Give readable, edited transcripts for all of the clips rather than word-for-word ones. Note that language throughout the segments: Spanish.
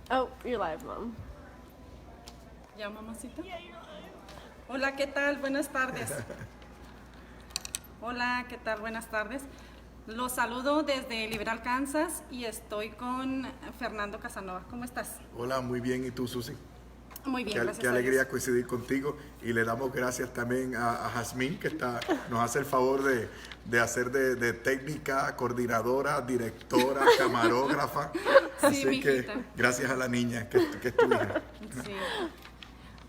Oh, you're live, Mom. ¿Ya, mamacita? Hola, ¿qué tal? Buenas tardes. Hola, ¿qué tal? Buenas tardes. Los saludo desde Liberal, Kansas y estoy con Fernando Casanova. ¿Cómo estás? Hola, muy bien. ¿Y tú, Susi? Muy bien, Qué, gracias qué a alegría Dios. coincidir contigo y le damos gracias también a Jazmín que nos hace el favor de hacer de técnica, coordinadora, directora, camarógrafa. Sí, Así que mijita. gracias a la niña que es tu hija. Sí.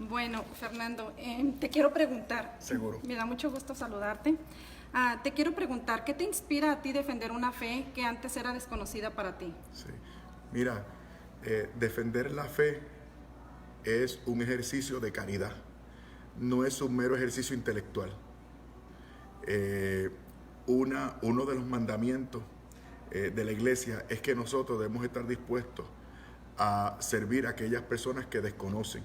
Bueno, Fernando, te quiero preguntar. Seguro. Me da mucho gusto saludarte. Te quiero preguntar, ¿qué te inspira a ti defender una fe que antes era desconocida para ti? Sí. Mira, defender la fe es un ejercicio de caridad, no es un mero ejercicio intelectual. Uno de los mandamientos de la iglesia es que nosotros debemos estar dispuestos a servir a aquellas personas que desconocen,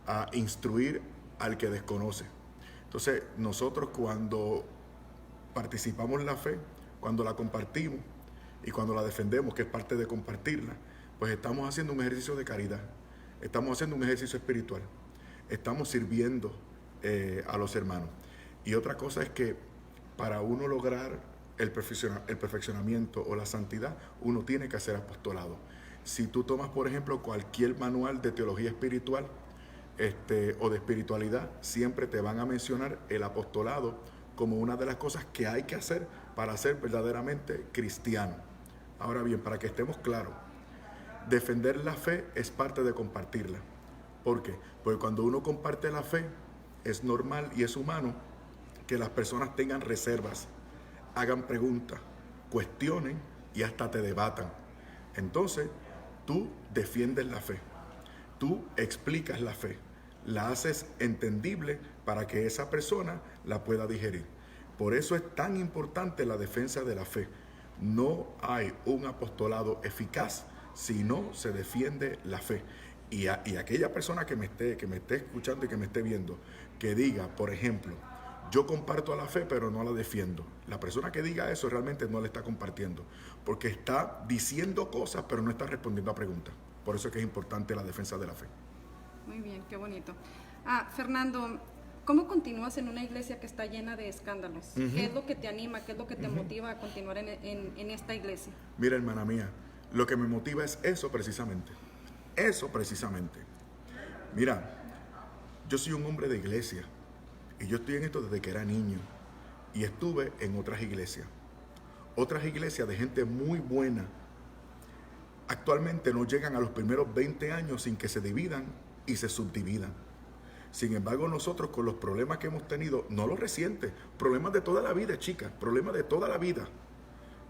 a instruir al que desconoce. Entonces, nosotros cuando participamos en la fe, cuando la compartimos y cuando la defendemos, que es parte de compartirla, pues estamos haciendo un ejercicio de caridad, estamos haciendo un ejercicio espiritual, estamos sirviendo a los hermanos. Y otra cosa es que para uno lograr el perfeccionamiento o la santidad, uno tiene que hacer apostolado. Si tú tomas, por ejemplo, cualquier manual de teología espiritual o de espiritualidad, siempre te van a mencionar el apostolado como una de las cosas que hay que hacer para ser verdaderamente cristiano. Ahora bien, para que estemos claros, defender la fe es parte de compartirla. ¿Por qué? Porque cuando uno comparte la fe, es normal y es humano que las personas tengan reservas, hagan preguntas, cuestionen y hasta te debatan. Entonces, tú defiendes la fe, tú explicas la fe, la haces entendible para que esa persona la pueda digerir. Por eso es tan importante la defensa de la fe. No hay un apostolado eficaz si no se defiende la fe. Y aquella persona que me esté escuchando y que me esté viendo, que diga, por ejemplo, yo comparto a la fe, pero no la defiendo. La persona que diga eso realmente no la está compartiendo, porque está diciendo cosas, pero no está respondiendo a preguntas. Por eso es que es importante la defensa de la fe. Muy bien, qué bonito. Fernando, ¿cómo continúas en una iglesia que está llena de escándalos? ¿Qué es lo que te anima, qué es lo que te motiva a continuar en esta iglesia? Mira, hermana mía, lo que me motiva es eso precisamente. Eso precisamente. Mira, yo soy un hombre de iglesia y yo estoy en esto desde que era niño y estuve en otras iglesias de gente muy buena. Actualmente no llegan a los primeros 20 años sin que se dividan y se subdividan. Sin embargo, nosotros con los problemas que hemos tenido, no los recientes, problemas de toda la vida, chicas, problemas de toda la vida.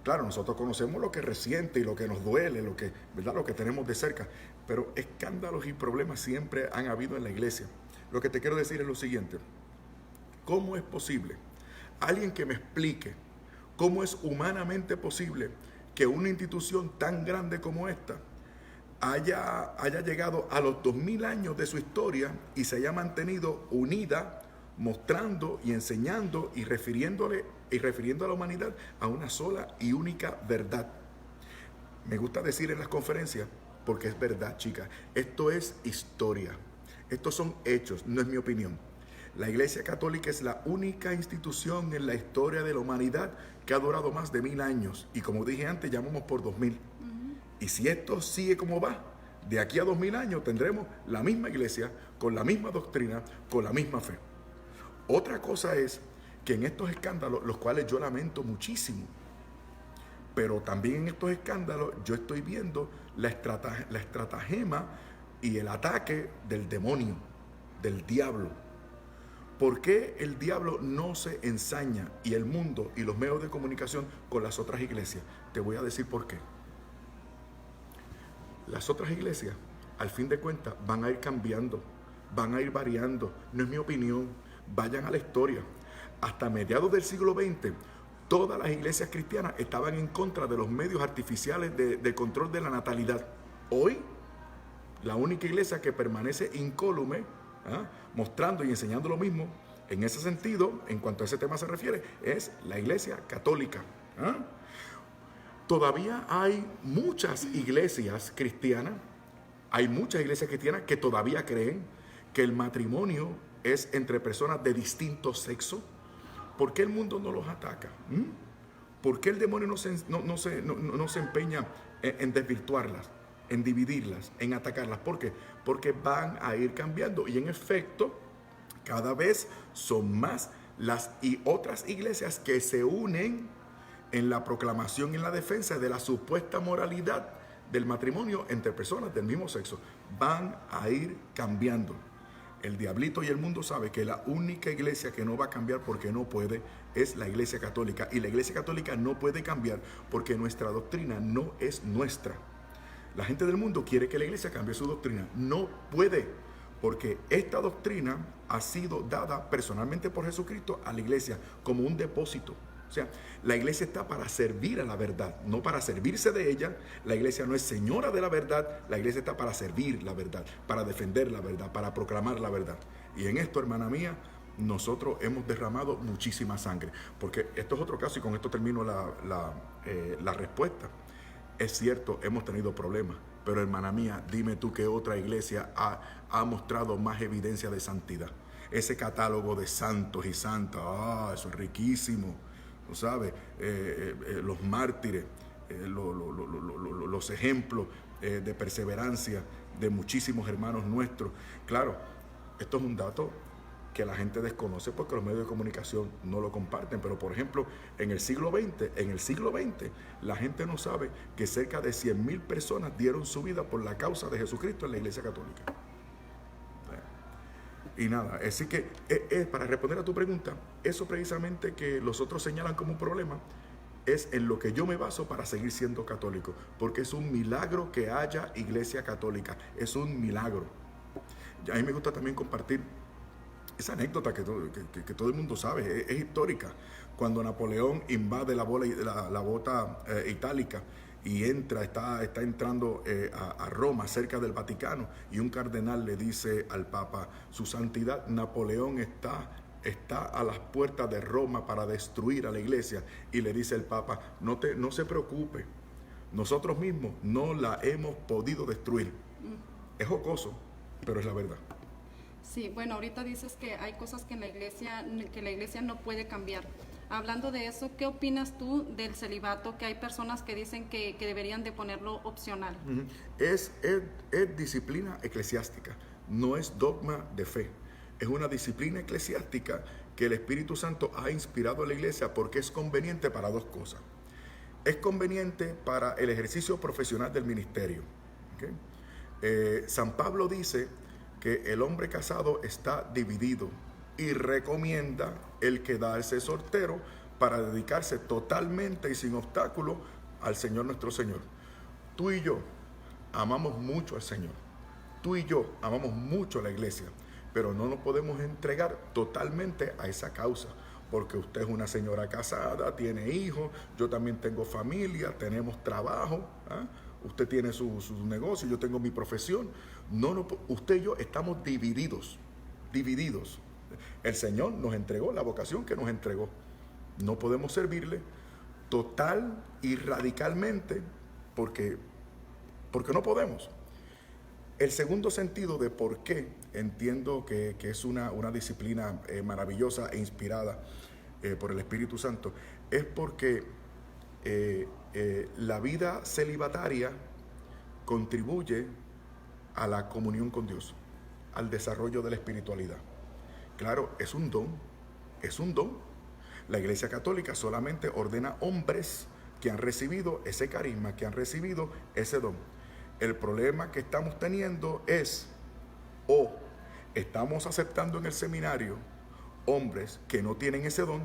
Claro, nosotros conocemos lo que es reciente y lo que nos duele, ¿verdad? Lo que tenemos de cerca, pero escándalos y problemas siempre han habido en la iglesia. Lo que te quiero decir es lo siguiente: ¿cómo es posible? Alguien que me explique cómo es humanamente posible que una institución tan grande como esta haya llegado a los 2000 años de su historia y se haya mantenido unida, mostrando y enseñando y refiriendo a la humanidad a una sola y única verdad. Me gusta decir en las conferencias, porque es verdad, chicas, esto es historia, estos son hechos, no es mi opinión. La Iglesia Católica es la única institución en la historia de la humanidad que ha durado más de 1000 años, y como dije antes, ya vamos por 2000. Y si esto sigue como va, de aquí a 2000 años tendremos la misma iglesia, con la misma doctrina, con la misma fe. Otra cosa es que en estos escándalos, los cuales yo lamento muchísimo, pero también en estos escándalos yo estoy viendo la estratagema y el ataque del demonio, del diablo. ¿Por qué el diablo no se ensaña y el mundo y los medios de comunicación con las otras iglesias? Te voy a decir por qué. Las otras iglesias, al fin de cuentas, van a ir cambiando, van a ir variando. No es mi opinión, vayan a la historia. Hasta mediados del siglo XX, todas las iglesias cristianas estaban en contra de los medios artificiales de control de la natalidad. Hoy, la única iglesia que permanece incólume, mostrando y enseñando lo mismo, en ese sentido, en cuanto a ese tema se refiere, es la Iglesia Católica. Todavía hay muchas iglesias cristianas Hay muchas iglesias cristianas que todavía creen que el matrimonio es entre personas de distinto sexo. ¿Por qué el mundo no los ataca? ¿Por qué el demonio no se empeña en desvirtuarlas, en dividirlas, en atacarlas? ¿Por qué? Porque van a ir cambiando. Y en efecto, cada vez son más las y otras iglesias que se unen en la proclamación y en la defensa de la supuesta moralidad del matrimonio entre personas del mismo sexo. Van a ir cambiando. El diablito y el mundo sabe que la única iglesia que no va a cambiar porque no puede es la iglesia católica. Y la iglesia católica no puede cambiar porque nuestra doctrina no es nuestra. La gente del mundo quiere que la iglesia cambie su doctrina. No puede, porque esta doctrina ha sido dada personalmente por Jesucristo a la iglesia como un depósito. O sea, la iglesia está para servir a la verdad, no para servirse de ella. La iglesia no es señora de la verdad, la iglesia está para servir la verdad, para defender la verdad, para proclamar la verdad. Y en esto, hermana mía, nosotros hemos derramado muchísima sangre. Porque esto es otro caso y con esto termino la respuesta. Es cierto, hemos tenido problemas, pero hermana mía, dime tú qué otra iglesia ha mostrado más evidencia de santidad. Ese catálogo de santos y santas, eso es riquísimo. ¿Sabes? Los mártires, los ejemplos de perseverancia de muchísimos hermanos nuestros. Claro, esto es un dato que la gente desconoce porque los medios de comunicación no lo comparten, pero por ejemplo, en el siglo XX, la gente no sabe que cerca de 100,000 personas dieron su vida por la causa de Jesucristo en la Iglesia Católica. Y nada, así que para responder a tu pregunta, eso precisamente que los otros señalan como un problema es en lo que yo me baso para seguir siendo católico, porque es un milagro que haya iglesia católica, es un milagro. A mí me gusta también compartir esa anécdota que todo el mundo sabe, es histórica. Cuando Napoleón invade la bota itálica y está entrando a Roma, cerca del Vaticano, y un cardenal le dice al Papa: Su Santidad, Napoleón está a las puertas de Roma para destruir a la iglesia. Y le dice el Papa: no se preocupe, nosotros mismos no la hemos podido destruir. Es jocoso, pero es la verdad. Sí, bueno, ahorita dices que hay cosas que la iglesia no puede cambiar. Hablando de eso, ¿qué opinas tú del celibato? Que hay personas que dicen que deberían de ponerlo opcional. Es disciplina eclesiástica, no es dogma de fe. Es una disciplina eclesiástica que el Espíritu Santo ha inspirado a la iglesia porque es conveniente para dos cosas. Es conveniente para el ejercicio profesional del ministerio. ¿Okay? San Pablo dice que el hombre casado está dividido y recomienda el quedarse soltero para dedicarse totalmente y sin obstáculo al Señor nuestro Señor. Tú y yo amamos mucho al Señor. Tú y yo amamos mucho a la iglesia, pero no nos podemos entregar totalmente a esa causa, porque usted es una señora casada, tiene hijos, yo también tengo familia, tenemos trabajo, usted tiene su negocio, yo tengo mi profesión. Usted y yo estamos divididos. El Señor nos entregó la vocación que nos entregó. No podemos servirle total y radicalmente porque no podemos. El segundo sentido de por qué entiendo que es una disciplina maravillosa e inspirada por el Espíritu Santo es porque la vida celibataria contribuye a la comunión con Dios, al desarrollo de la espiritualidad. Claro, es un don. La Iglesia Católica solamente ordena hombres que han recibido ese carisma, que han recibido ese don. El problema que estamos teniendo es, o estamos aceptando en el seminario hombres que no tienen ese don,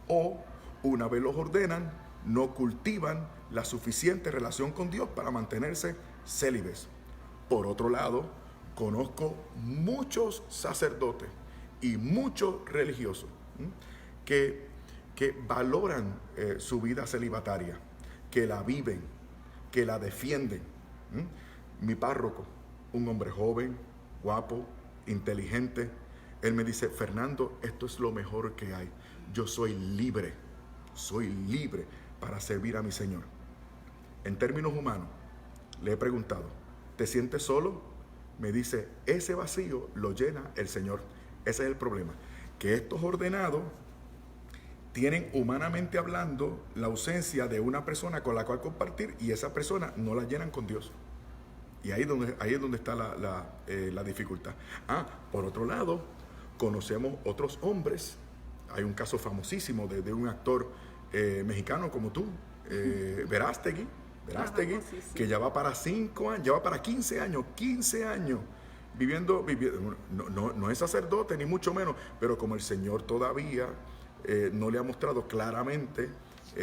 o una vez los ordenan, no cultivan la suficiente relación con Dios para mantenerse célibes. Por otro lado, conozco muchos sacerdotes y muchos religiosos que valoran su vida celibataria, que la viven, que la defienden. Mi párroco, un hombre joven, guapo, inteligente, él me dice: Fernando, esto es lo mejor que hay. Yo soy libre para servir a mi Señor. En términos humanos, le he preguntado: ¿te sientes solo? me dice, ese vacío lo llena el Señor. Ese es el problema, que estos ordenados tienen humanamente hablando la ausencia de una persona con la cual compartir y esa persona no la llenan con Dios. Y ahí es donde está la dificultad. Por otro lado, conocemos otros hombres. Hay un caso famosísimo de un actor mexicano como tú, Verástegui, que ya va para 5 años, ya va para 15 años viviendo no es sacerdote ni mucho menos, pero como el Señor todavía no le ha mostrado claramente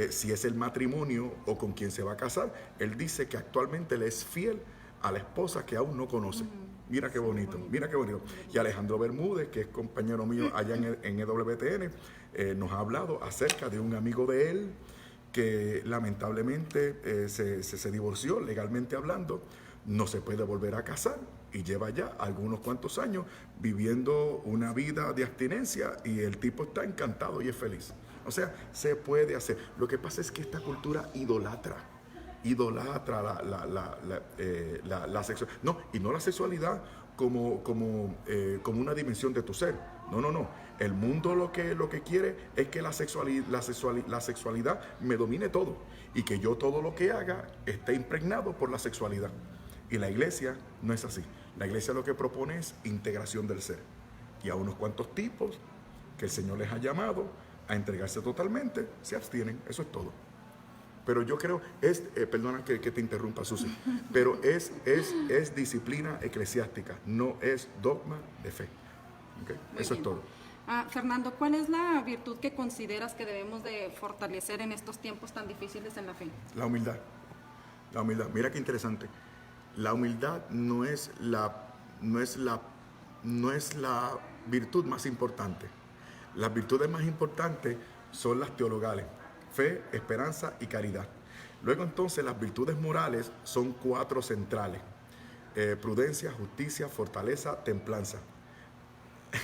si es el matrimonio o con quien se va a casar, él dice que actualmente le es fiel a la esposa que aún no conoce. Mira qué bonito, mira qué bonito. Y Alejandro Bermúdez, que es compañero mío allá en EWTN, nos ha hablado acerca de un amigo de él que lamentablemente se divorció, legalmente hablando, no se puede volver a casar y lleva ya algunos cuantos años viviendo una vida de abstinencia y el tipo está encantado y es feliz. O sea, se puede hacer. Lo que pasa es que esta cultura idolatra la sexualidad. No, y no la sexualidad como una dimensión de tu ser. No. El mundo lo que quiere es que la sexualidad me domine todo y que yo todo lo que haga esté impregnado por la sexualidad. Y la iglesia no es así. La iglesia lo que propone es integración del ser. Y a unos cuantos tipos que el Señor les ha llamado a entregarse totalmente, se abstienen. Eso es todo. Pero yo creo, perdona que te interrumpa, Susi, pero es disciplina eclesiástica, no es dogma de fe. ¿Okay? Eso es todo. Fernando, ¿cuál es la virtud que consideras que debemos de fortalecer en estos tiempos tan difíciles en la fe? La humildad. La humildad. Mira qué interesante. La humildad no es la virtud más importante. Las virtudes más importantes son las teologales: fe, esperanza y caridad. Luego entonces las virtudes morales son 4 centrales: prudencia, justicia, fortaleza, templanza.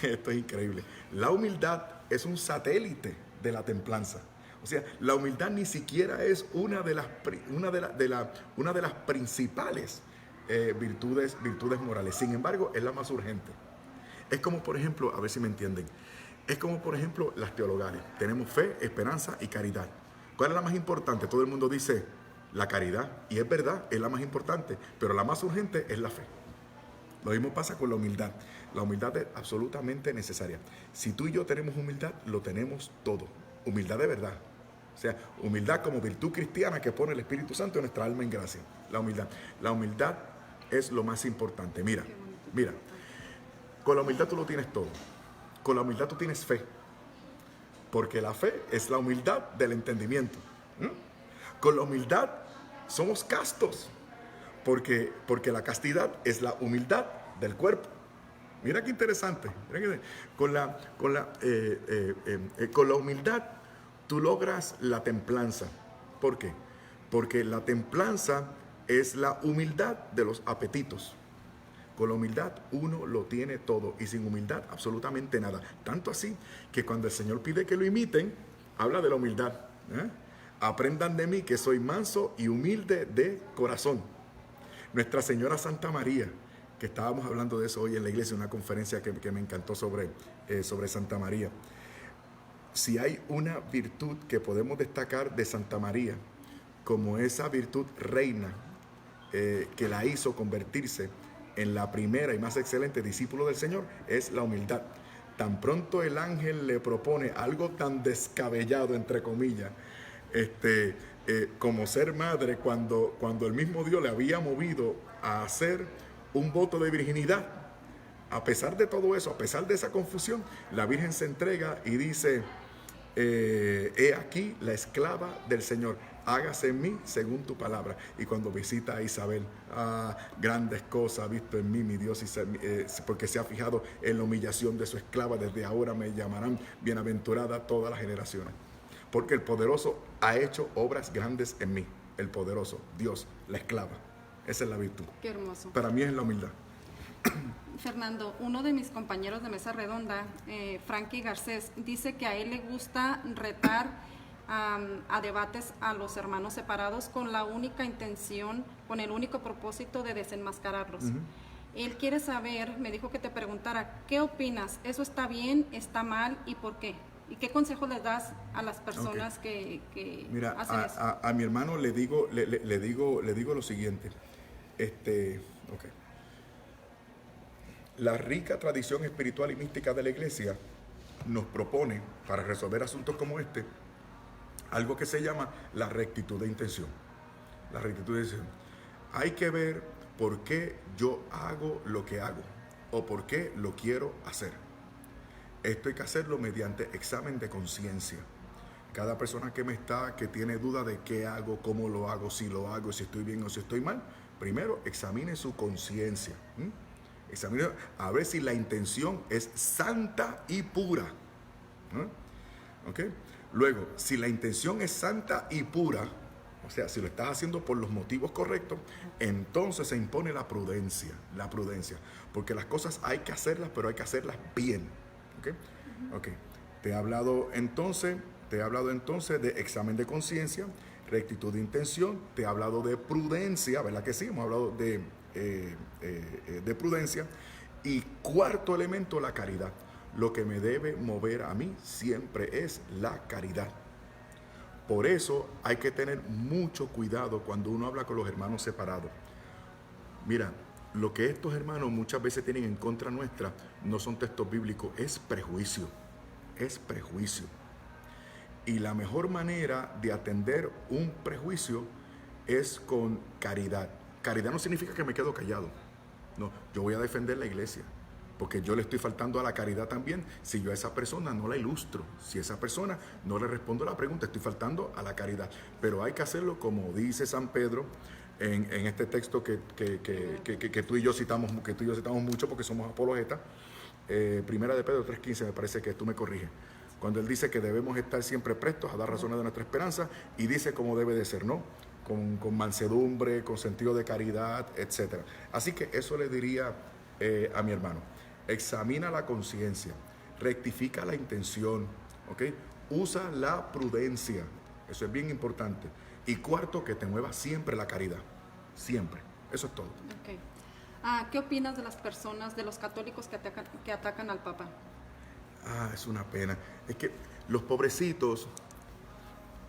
Esto es increíble. La humildad es un satélite de la templanza. O sea, la humildad ni siquiera es una de las principales virtudes morales. Sin embargo, es la más urgente. Es como, por ejemplo, a ver si me entienden, es como, por ejemplo, las teologales. Tenemos fe, esperanza y caridad. ¿Cuál es la más importante? Todo el mundo dice la caridad, y es verdad, es la más importante, pero la más urgente es la fe. Lo mismo pasa con la humildad. La humildad es absolutamente necesaria. Si tú y yo tenemos humildad, lo tenemos todo. Humildad de verdad. O sea, humildad como virtud cristiana que pone el Espíritu Santo en nuestra alma en gracia. La humildad. La humildad es lo más importante. Mira, con la humildad tú lo tienes todo. Con la humildad tú tienes fe. Porque la fe es la humildad del entendimiento. Con la humildad somos castos. Porque la castidad es la humildad del cuerpo. Mira qué interesante. Con la humildad tú logras la templanza. ¿Por qué? Porque la templanza es la humildad de los apetitos. Con la humildad uno lo tiene todo y sin humildad absolutamente nada. Tanto así que cuando el Señor pide que lo imiten, habla de la humildad. Aprendan de mí que soy manso y humilde de corazón. Nuestra Señora Santa María, que estábamos hablando de eso hoy en la iglesia, una conferencia que me encantó sobre Santa María. Si hay una virtud que podemos destacar de Santa María, como esa virtud reina que la hizo convertirse en la primera y más excelente discípulo del Señor, es la humildad. Tan pronto el ángel le propone algo tan descabellado, entre comillas, como ser madre, cuando el mismo Dios le había movido a hacer un voto de virginidad. A pesar de todo eso, a pesar de esa confusión, la Virgen se entrega y dice: he aquí la esclava del Señor, hágase en mí según tu palabra. Y cuando visita a Isabel, grandes cosas ha visto en mí mi Dios, porque se ha fijado en la humillación de su esclava. Desde ahora me llamarán bienaventurada todas las generaciones, porque el poderoso ha hecho obras grandes en mí. El poderoso, Dios, la esclava. Esa es la virtud. Qué hermoso. Para mí es la humildad. Fernando, uno de mis compañeros de mesa redonda, Frankie Garcés, dice que a él le gusta retar a debates a los hermanos separados con la única intención, con el único propósito de desenmascararlos. Él quiere saber, me dijo que te preguntara, ¿qué opinas? ¿Eso está bien, está mal y por qué? ¿Y qué consejo les das a las personas que Mira, hacen eso? a mi hermano le digo lo siguiente. Ok. La rica tradición espiritual y mística de la iglesia nos propone, para resolver asuntos como este, algo que se llama la rectitud de intención. La rectitud de intención. Hay que ver por qué yo hago lo que hago o por qué lo quiero hacer. Esto hay que hacerlo mediante examen de conciencia. Cada persona que tiene duda de qué hago, cómo lo hago, si estoy bien o si estoy mal, primero examine su conciencia. Examine a ver si la intención es santa y pura. ¿Ok? Luego, si la intención es santa y pura, o sea, si lo estás haciendo por los motivos correctos, entonces se impone la prudencia, porque las cosas hay que hacerlas, pero hay que hacerlas bien. ¿Ok? Ok. Te he hablado entonces de examen de conciencia, rectitud de intención, te he hablado de prudencia, ¿verdad que sí? Hemos hablado de prudencia. Y cuarto elemento, la caridad. Lo que me debe mover a mí siempre es la caridad. Por eso hay que tener mucho cuidado cuando uno habla con los hermanos separados. Mira, lo que estos hermanos muchas veces tienen en contra nuestra no son textos bíblicos, es prejuicio. Es prejuicio. Y la mejor manera de atender un prejuicio es con caridad. Caridad no significa que me quedo callado. No, yo voy a defender la iglesia, porque yo le estoy faltando a la caridad también si yo a esa persona no la ilustro, si a esa persona no le respondo la pregunta, estoy faltando a la caridad. Pero hay que hacerlo como dice San Pedro en este texto que tú y yo citamos mucho porque somos apologetas. Primera de Pedro 3:15, me parece que tú me corriges, cuando él dice que debemos estar siempre prestos a dar razones de nuestra esperanza, y dice cómo debe de ser, ¿no? Con mansedumbre, con sentido de caridad, etc. Así que eso le diría a mi hermano. Examina la conciencia, rectifica la intención, ¿ok? Usa la prudencia, eso es bien importante. Y cuarto, que te mueva siempre la caridad, siempre. Eso es todo. Okay. ¿Qué opinas de las personas, de los católicos que atacan al Papa? Es una pena. Es que los pobrecitos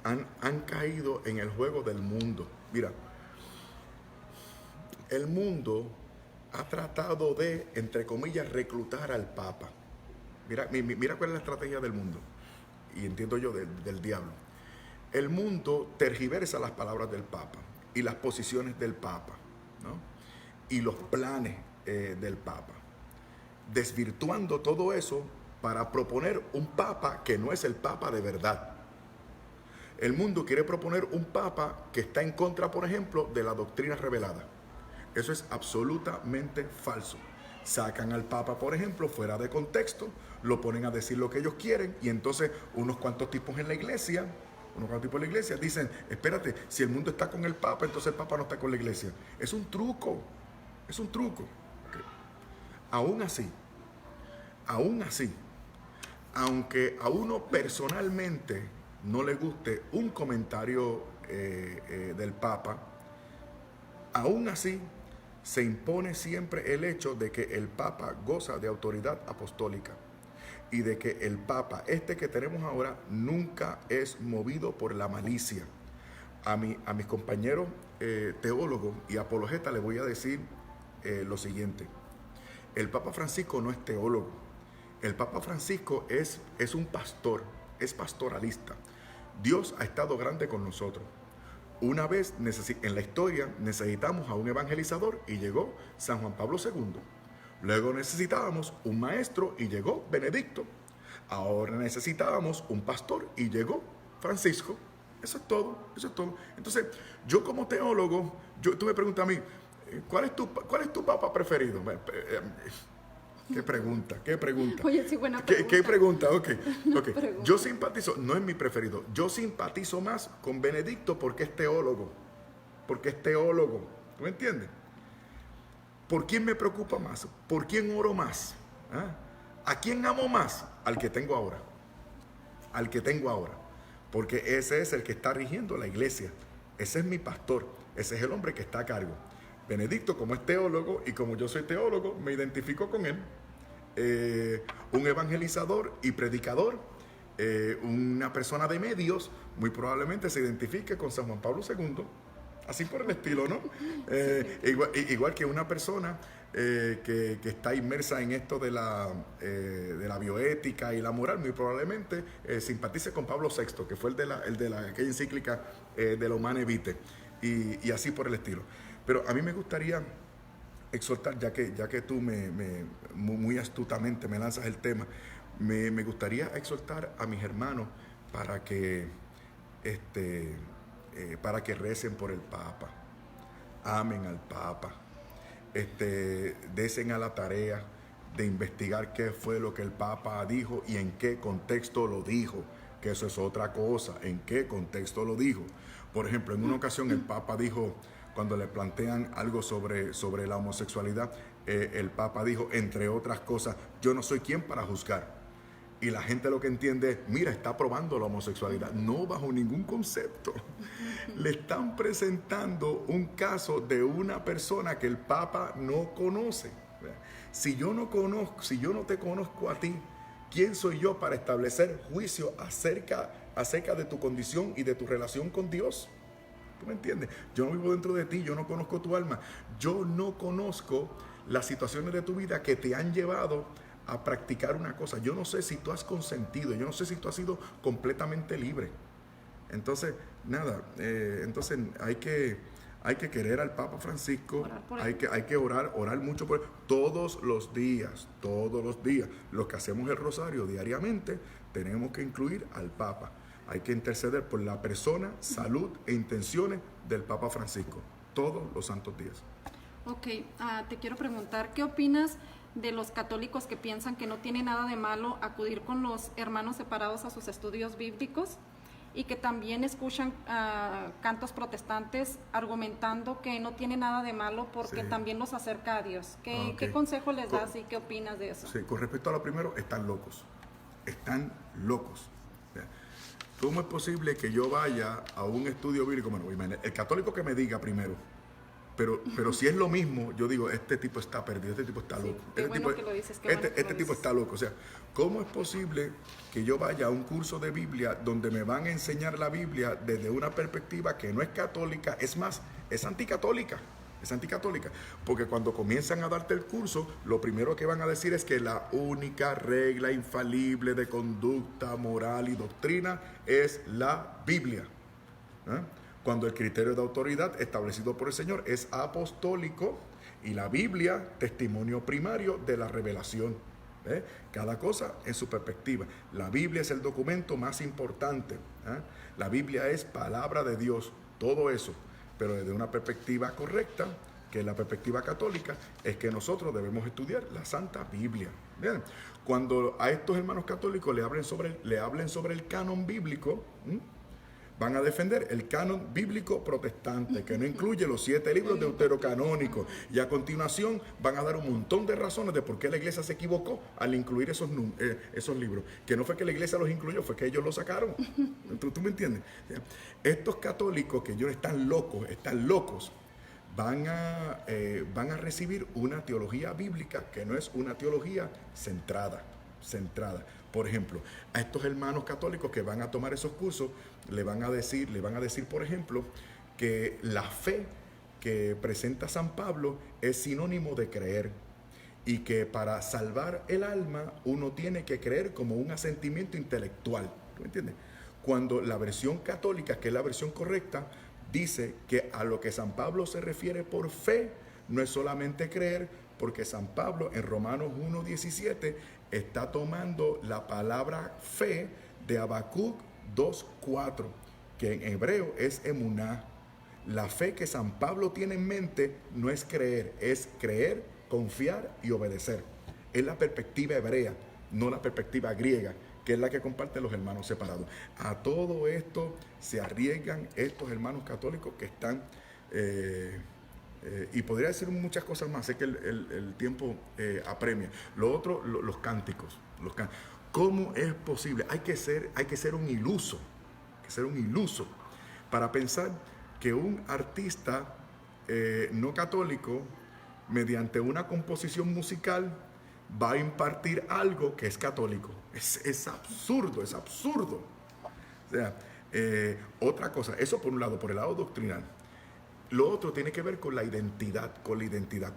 han caído en el juego del mundo. Mira, el mundo ha tratado de, entre comillas, reclutar al Papa. Mira cuál es la estrategia del mundo. Y entiendo yo del diablo. El mundo tergiversa las palabras del Papa y las posiciones del Papa, ¿no? Y los planes del Papa, desvirtuando todo eso para proponer un Papa que no es el Papa de verdad. El mundo quiere proponer un Papa que está en contra, por ejemplo, de la doctrina revelada. Eso es absolutamente falso. Sacan al Papa, por ejemplo, fuera de contexto, lo ponen a decir lo que ellos quieren, y entonces unos cuantos tipos en la iglesia dicen, espérate, si el mundo está con el Papa, entonces el Papa no está con la iglesia. Es un truco. Okay. Aún así, aunque a uno personalmente no le guste un comentario del Papa, aún así se impone siempre el hecho de que el Papa goza de autoridad apostólica y de que el Papa, que tenemos ahora, nunca es movido por la malicia. A mis compañeros teólogos y apologetas les voy a decir lo siguiente. El Papa Francisco no es teólogo. El Papa Francisco es un pastor, es pastoralista. Dios ha estado grande con nosotros. Una vez en la historia necesitamos a un evangelizador y llegó San Juan Pablo II. Luego necesitábamos un maestro y llegó Benedicto. Ahora necesitábamos un pastor y llegó Francisco. Eso es todo. Entonces, yo como teólogo, tú me preguntas a mí, ¿cuál es tu papa preferido? ¿Qué pregunta? Oye, sí, buena pregunta. ¿Qué pregunta? Ok. Pregunta. Yo simpatizo, no es mi preferido, yo simpatizo más con Benedicto porque es teólogo. ¿Tú me entiendes? ¿Por quién me preocupa más? ¿Por quién oro más? ¿A quién amo más? Al que tengo ahora. Porque ese es el que está rigiendo la iglesia. Ese es mi pastor. Ese es el hombre que está a cargo. Benedicto, como es teólogo y como yo soy teólogo, me identifico con él. Un evangelizador y predicador, una persona de medios, muy probablemente se identifique con San Juan Pablo II, así por el estilo, ¿no? Igual que una persona que está inmersa en esto de la bioética y la moral, muy probablemente simpatice con Pablo VI, que fue el de aquella encíclica de la Humane Vitae, y así por el estilo. Pero a mí me gustaría exhortar, ya que tú muy astutamente me lanzas el tema, me gustaría exhortar a mis hermanos para que recen por el Papa, amen al Papa, desen a la tarea de investigar qué fue lo que el Papa dijo y en qué contexto lo dijo, que eso es otra cosa, en qué contexto lo dijo. Por ejemplo, en una ocasión el Papa dijo, cuando le plantean algo sobre la homosexualidad, el Papa dijo, entre otras cosas, yo no soy quien para juzgar. Y la gente lo que entiende es, mira, está aprobando la homosexualidad. No bajo ningún concepto. Le están presentando un caso de una persona que el Papa no conoce. Si yo no te conozco a ti, ¿quién soy yo para establecer juicio acerca de tu condición y de tu relación con Dios? ¿Tú me entiendes? Yo no vivo dentro de ti, yo no conozco tu alma. Yo no conozco las situaciones de tu vida que te han llevado a practicar una cosa. Yo no sé si tú has consentido, yo no sé si tú has sido completamente libre. Entonces, nada, hay que querer al Papa Francisco, hay que orar mucho por él, todos los días. Los que hacemos el rosario diariamente, tenemos que incluir al Papa. Hay que interceder por la persona, salud e intenciones del Papa Francisco, todos los santos días. Ok, te quiero preguntar, ¿qué opinas de los católicos que piensan que no tiene nada de malo acudir con los hermanos separados a sus estudios bíblicos y que también escuchan cantos protestantes argumentando que no tiene nada de malo porque también los acerca a Dios? ¿Qué consejo les das y qué opinas de eso? Sí, con respecto a lo primero, están locos. ¿Cómo es posible que yo vaya a un estudio bíblico? Bueno, el católico que me diga primero, pero si es lo mismo, yo digo, este tipo está perdido, este tipo está loco. Este tipo está loco. O sea, ¿cómo es posible que yo vaya a un curso de Biblia donde me van a enseñar la Biblia desde una perspectiva que no es católica? Es más, es anticatólica. Porque cuando comienzan a darte el curso, lo primero que van a decir es que la única regla infalible de conducta, moral y doctrina es la Biblia. Cuando el criterio de autoridad establecido por el Señor es apostólico y la Biblia, testimonio primario de la revelación. Cada cosa en su perspectiva. La Biblia es el documento más importante. La Biblia es palabra de Dios, todo eso. Pero desde una perspectiva correcta, que es la perspectiva católica, es que nosotros debemos estudiar la Santa Biblia. Bien, cuando a estos hermanos católicos le hablen sobre el canon bíblico, van a defender el canon bíblico protestante, que no incluye los 7 libros deuterocanónicos, y a continuación van a dar un montón de razones de por qué la iglesia se equivocó al incluir esos libros, que no fue que la iglesia los incluyó, fue que ellos los sacaron. ¿Tú me entiendes? Estos católicos que ellos están locos, van a recibir una teología bíblica que no es una teología centrada. Por ejemplo, a estos hermanos católicos que van a tomar esos cursos, le van a decir, por ejemplo, que la fe que presenta San Pablo es sinónimo de creer y que para salvar el alma uno tiene que creer como un asentimiento intelectual. ¿Tú me entiendes? Cuando la versión católica, que es la versión correcta, dice que a lo que San Pablo se refiere por fe no es solamente creer, porque San Pablo en Romanos 1:17 está tomando la palabra fe de Habacuc 2:4, que en hebreo es emuná. La fe que San Pablo tiene en mente no es creer, confiar y obedecer. Es la perspectiva hebrea, no la perspectiva griega, que es la que comparten los hermanos separados. A todo esto se arriesgan estos hermanos católicos que están... y podría decir muchas cosas más, sé que el tiempo apremia. Lo otro, los cánticos. ¿Cómo es posible? Hay que ser un iluso para pensar que un artista no católico, mediante una composición musical, va a impartir algo que es católico. Es absurdo, es absurdo. O sea, otra cosa, eso por un lado, por el lado doctrinal. Lo otro tiene que ver con la identidad,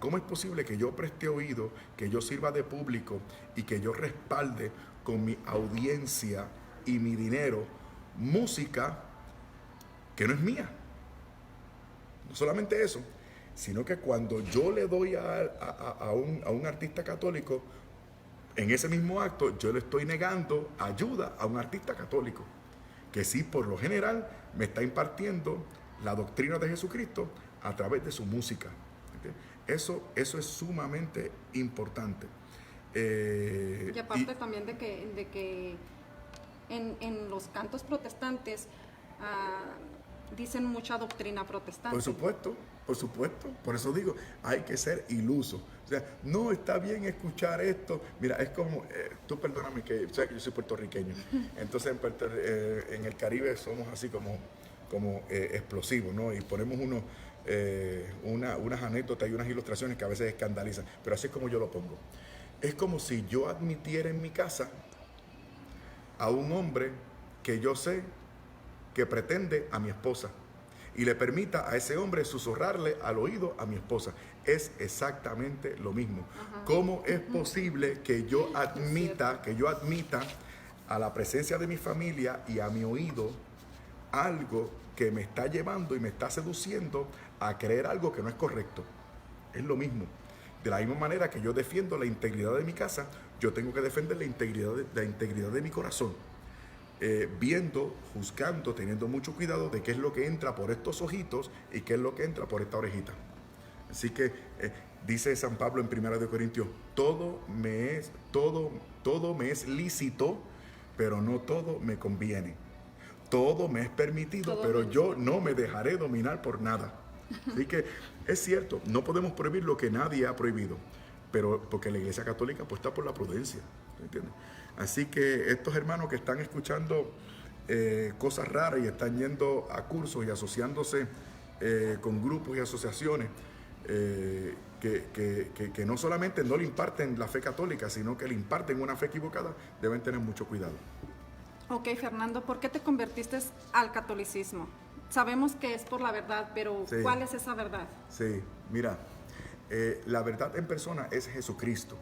¿Cómo es posible que yo preste oído, que yo sirva de público y que yo respalde con mi audiencia y mi dinero música que no es mía? No solamente eso, sino que cuando yo le doy a un artista católico, en ese mismo acto yo le estoy negando ayuda a un artista católico, que sí, por lo general, me está impartiendo la doctrina de Jesucristo a través de su música. Eso es sumamente importante. Y aparte también de que en los cantos protestantes dicen mucha doctrina protestante. Por supuesto. Por eso digo, hay que ser iluso. O sea, no está bien escuchar esto. Mira, es como, tú perdóname que, sabes que yo soy puertorriqueño. Entonces en el Caribe somos así como explosivos, ¿no? Y ponemos unas anécdotas y unas ilustraciones que a veces escandalizan. Pero así es como yo lo pongo. Es como si yo admitiera en mi casa a un hombre que yo sé que pretende a mi esposa y le permita a ese hombre susurrarle al oído a mi esposa. Es exactamente lo mismo. Ajá. ¿Cómo es posible que yo admita a la presencia de mi familia y a mi oído algo que me está llevando y me está seduciendo a creer algo que no es correcto? Es lo mismo. De la misma manera que yo defiendo la integridad de mi casa, yo tengo que defender la integridad de mi corazón. Viendo, juzgando, teniendo mucho cuidado de qué es lo que entra por estos ojitos y qué es lo que entra por esta orejita. Así que dice San Pablo en 1 Corintios, todo me es lícito, pero no todo me conviene. Todo me es permitido, Todo pero me yo no me dejaré dominar por nada. Así que es cierto, no podemos prohibir lo que nadie ha prohibido, pero porque la Iglesia Católica apuesta por la prudencia, ¿entiendes? Así que estos hermanos que están escuchando cosas raras y están yendo a cursos y asociándose con grupos y asociaciones que no solamente no le imparten la fe católica, sino que le imparten una fe equivocada, deben tener mucho cuidado. Ok, Fernando, ¿por qué te convertiste al catolicismo? Sabemos que es por la verdad, pero Sí. ¿cuál es esa verdad? Sí, mira, la verdad en persona es Jesucristo.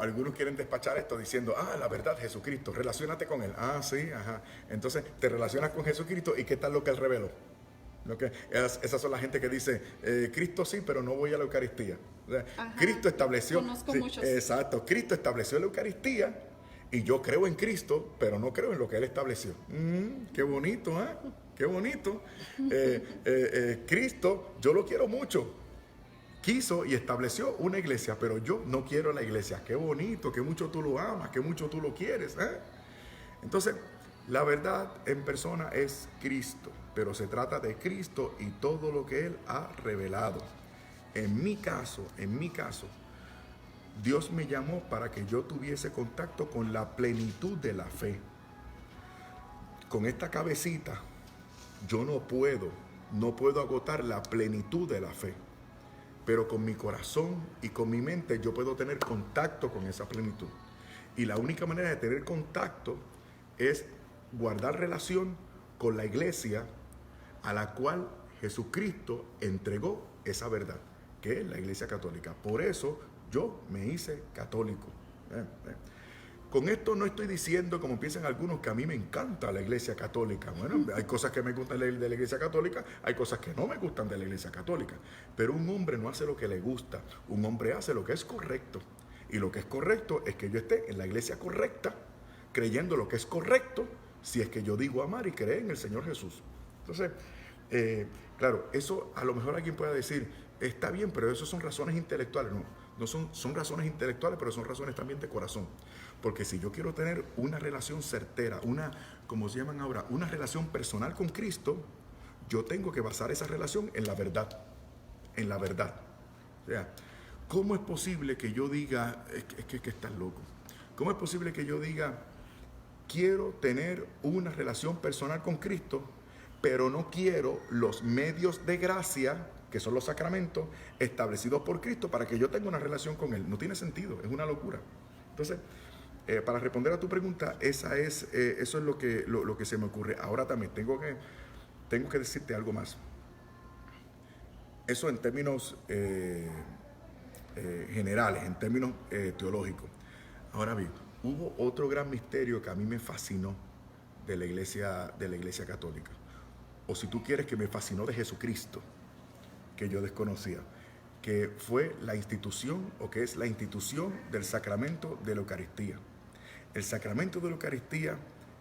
Algunos quieren despachar esto diciendo, la verdad, Jesucristo, relaciónate con Él. Sí, ajá. Entonces te relacionas con Jesucristo y ¿qué tal lo que Él reveló? Esas son la gente que dice, Cristo sí, pero no voy a la Eucaristía. O sea, Ajá, Cristo estableció... conozco sí, muchos. Exacto, Cristo estableció la Eucaristía y yo creo en Cristo, pero no creo en lo que Él estableció. Qué bonito, ¿eh? Qué bonito. Cristo, yo lo quiero mucho. Quiso y estableció una iglesia, pero yo no quiero la iglesia. Qué bonito, que mucho tú lo amas, que mucho tú lo quieres. Entonces, la verdad en persona es Cristo, pero se trata de Cristo y todo lo que Él ha revelado. En mi caso, Dios me llamó para que yo tuviese contacto con la plenitud de la fe. Con esta cabecita, yo no puedo agotar la plenitud de la fe. Pero con mi corazón y con mi mente yo puedo tener contacto con esa plenitud. Y la única manera de tener contacto es guardar relación con la iglesia a la cual Jesucristo entregó esa verdad, que es la Iglesia Católica. Por eso yo me hice católico. Con esto no estoy diciendo, como piensan algunos, que a mí me encanta la Iglesia Católica. Bueno, hay cosas que me gustan de la Iglesia Católica, hay cosas que no me gustan de la Iglesia Católica. Pero un hombre no hace lo que le gusta, un hombre hace lo que es correcto. Y lo que es correcto es que yo esté en la iglesia correcta, creyendo lo que es correcto, si es que yo digo amar y creer en el Señor Jesús. Entonces, claro, eso a lo mejor alguien pueda decir, está bien, pero eso son razones intelectuales. No son razones intelectuales, pero son razones también de corazón. Porque si yo quiero tener una relación certera, como se llaman ahora, una relación personal con Cristo, yo tengo que basar esa relación en la verdad. En la verdad. O sea, ¿cómo es posible que yo diga, es que estás loco? ¿Cómo es posible que yo diga, quiero tener una relación personal con Cristo pero no quiero los medios de gracia, que son los sacramentos, establecidos por Cristo para que yo tenga una relación con Él. No tiene sentido, es una locura. Entonces, para responder a tu pregunta, eso es lo que se me ocurre. Ahora también tengo que decirte algo más. Eso en términos generales, en términos teológicos. Ahora bien, hubo otro gran misterio que a mí me fascinó de la iglesia católica. O si tú quieres, que me fascinó de Jesucristo, que yo desconocía, que fue la institución, o que es la institución del sacramento de la Eucaristía. El sacramento de la Eucaristía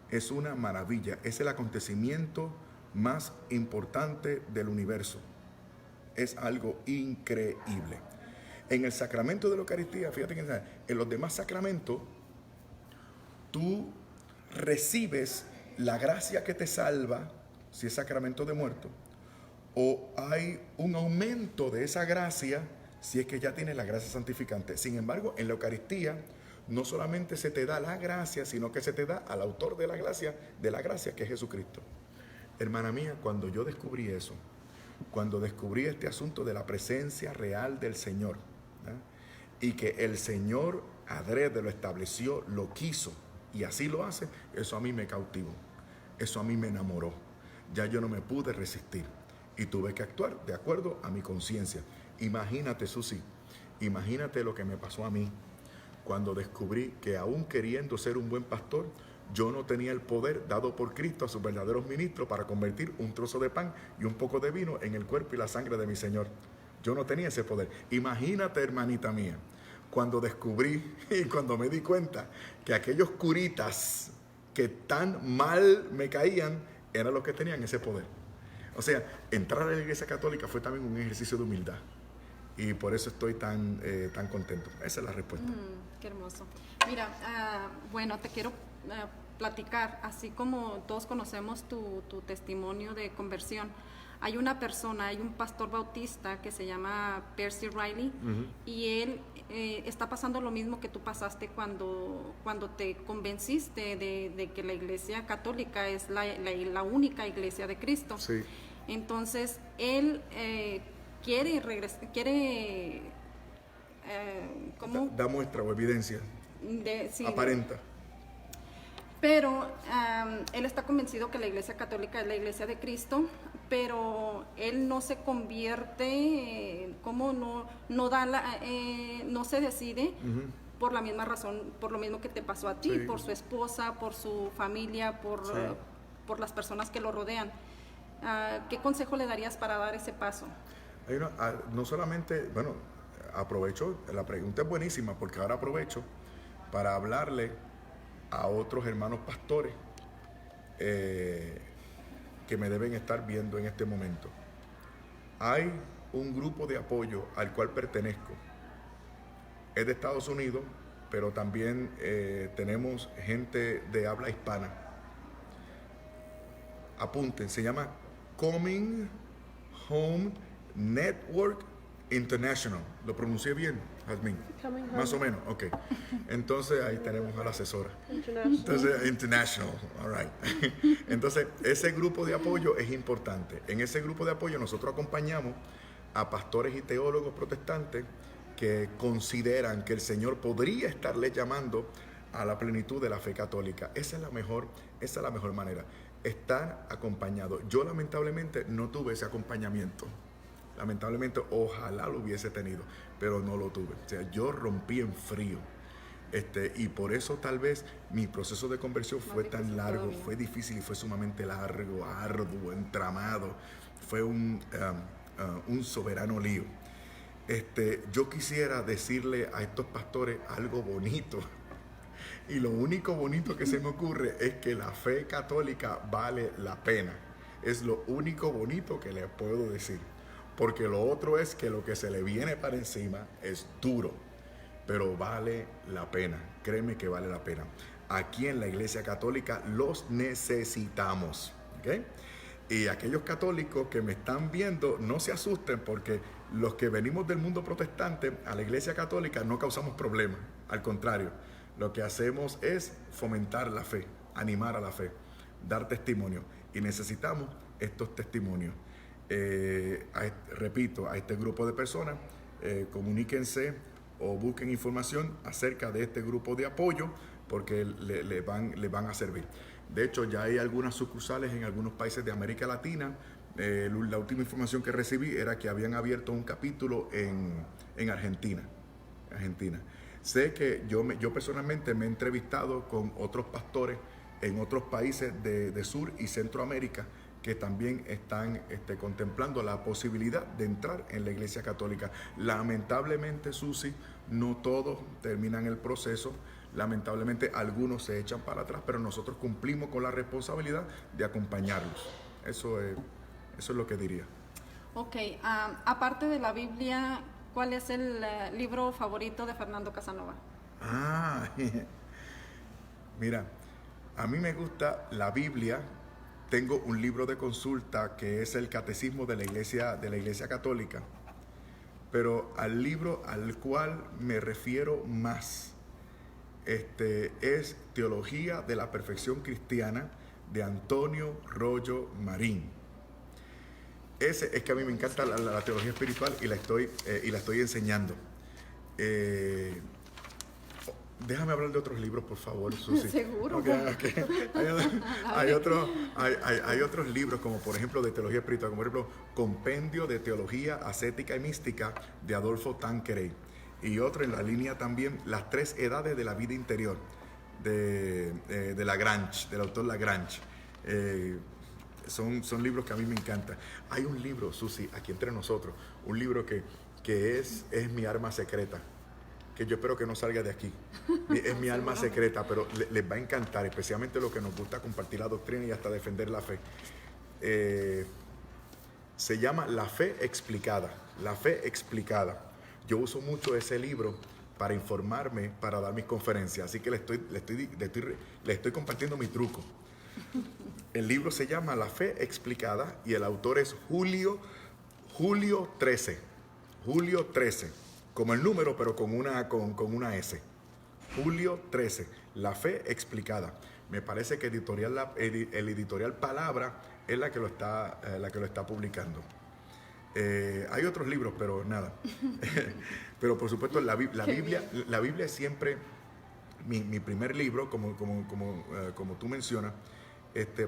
es una maravilla, es el acontecimiento más importante del universo. Es algo increíble. En el sacramento de la Eucaristía, fíjate que en los demás sacramentos, tú recibes la gracia que te salva, si es sacramento de muerto, o hay un aumento de esa gracia si es que ya tienes la gracia santificante. Sin embargo, en la Eucaristía no solamente se te da la gracia, sino que se te da al autor de la gracia, que es Jesucristo. Hermana mía, cuando yo descubrí eso, cuando descubrí este asunto de la presencia real del Señor, y que el Señor adrede lo estableció, lo quiso, y así lo hace, eso a mí me cautivó, eso a mí me enamoró. Ya yo no me pude resistir y tuve que actuar de acuerdo a mi conciencia. Imagínate, Susi, imagínate lo que me pasó a mí cuando descubrí que, aún queriendo ser un buen pastor, yo no tenía el poder dado por Cristo a sus verdaderos ministros para convertir un trozo de pan y un poco de vino en el cuerpo y la sangre de mi Señor. Yo no tenía ese poder. Imagínate, hermanita mía, cuando descubrí y cuando me di cuenta que aquellos curitas que tan mal me caían eran los que tenían ese poder. O sea, entrar a la iglesia católica fue también un ejercicio de humildad. Y por eso estoy tan contento. Esa es la respuesta. Qué hermoso. Mira, bueno, te quiero platicar, así como todos conocemos tu testimonio de conversión. Hay un pastor bautista que se llama Percy Riley, y él está pasando lo mismo que tú pasaste cuando te convenciste de que la iglesia católica es la única iglesia de Cristo. Sí. Entonces, él quiere regresar, ¿cómo? Da muestra o evidencia. Sí, aparenta. Pero él está convencido que la iglesia católica es la iglesia de Cristo, pero él no se convierte, no se decide por la misma razón, por lo mismo que te pasó a ti, por su esposa, por su familia, por las personas que lo rodean. ¿Qué consejo le darías para dar ese paso? No solamente, bueno, aprovecho, la pregunta es buenísima, porque ahora aprovecho para hablarle a otros hermanos pastores que me deben estar viendo en este momento. Hay un grupo de apoyo al cual pertenezco. Es de Estados Unidos, pero también tenemos gente de habla hispana. Apunten, se llama Coming Home Network International. ¿Lo pronuncié bien, Jazmín? Más o menos, ok. Entonces ahí tenemos a la asesora. Entonces, International, all right. Entonces, ese grupo de apoyo es importante. En ese grupo de apoyo nosotros acompañamos a pastores y teólogos protestantes que consideran que el Señor podría estarles llamando a la plenitud de la fe católica. Esa es la mejor manera, estar acompañado. Yo lamentablemente no tuve ese acompañamiento. Lamentablemente, ojalá lo hubiese tenido, pero no lo tuve. O sea, yo rompí en frío. Y por eso tal vez mi proceso de conversión fue tan largo, fue difícil y fue sumamente largo, arduo, entramado. Fue un soberano lío. Yo quisiera decirle a estos pastores algo bonito. Y lo único bonito que se me ocurre es que la fe católica vale la pena. Es lo único bonito que les puedo decir. Porque lo otro es que lo que se le viene para encima es duro, pero vale la pena. Créeme que vale la pena. Aquí en la Iglesia Católica los necesitamos, ¿ok? Y aquellos católicos que me están viendo, no se asusten, porque los que venimos del mundo protestante a la Iglesia Católica no causamos problemas. Al contrario, lo que hacemos es fomentar la fe, animar a la fe, dar testimonio. Y necesitamos estos testimonios. Repito, a este grupo de personas, comuníquense o busquen información acerca de este grupo de apoyo porque le van a servir. De hecho, ya hay algunas sucursales en algunos países de América Latina. La última información que recibí era que habían abierto un capítulo en Argentina. Sé que yo personalmente me he entrevistado con otros pastores en otros países de Sur y Centroamérica que también están contemplando la posibilidad de entrar en la Iglesia Católica. Lamentablemente, Susi, no todos terminan el proceso. Lamentablemente, algunos se echan para atrás, pero nosotros cumplimos con la responsabilidad de acompañarlos. Eso es lo que diría. Ok, aparte de la Biblia, ¿cuál es el libro favorito de Fernando Casanova? Mira, a mí me gusta la Biblia. Tengo un libro de consulta que es el Catecismo de la Iglesia Católica, pero al libro al cual me refiero más es Teología de la Perfección Cristiana de Antonio Rollo Marín. Es que a mí me encanta la teología espiritual y la estoy enseñando. Déjame hablar de otros libros, por favor, Susi. Seguro. Okay. Hay otros libros, como por ejemplo de teología espiritual, como por ejemplo Compendio de Teología Ascética y Mística de Adolfo Tanqueray. Y otro en la línea también, Las Tres Edades de la Vida Interior de Lagrange, del autor Lagrange. Son libros que a mí me encantan. Hay un libro, Susi, aquí entre nosotros, un libro que es mi arma secreta, que yo espero que no salga de aquí. Es mi alma secreta, pero les va a encantar, especialmente lo que nos gusta compartir la doctrina y hasta defender la fe. Se llama La Fe Explicada. La Fe Explicada. Yo uso mucho ese libro para informarme, para dar mis conferencias, así que le estoy compartiendo mi truco. El libro se llama La Fe Explicada y el autor es Julio 13. Julio 13. Como el número, pero con una S. Julio 13, La Fe Explicada. Me parece que el editorial Palabra es la que lo está publicando. Hay otros libros, pero nada. Pero por supuesto, la Biblia es siempre mi primer libro, como tú mencionas,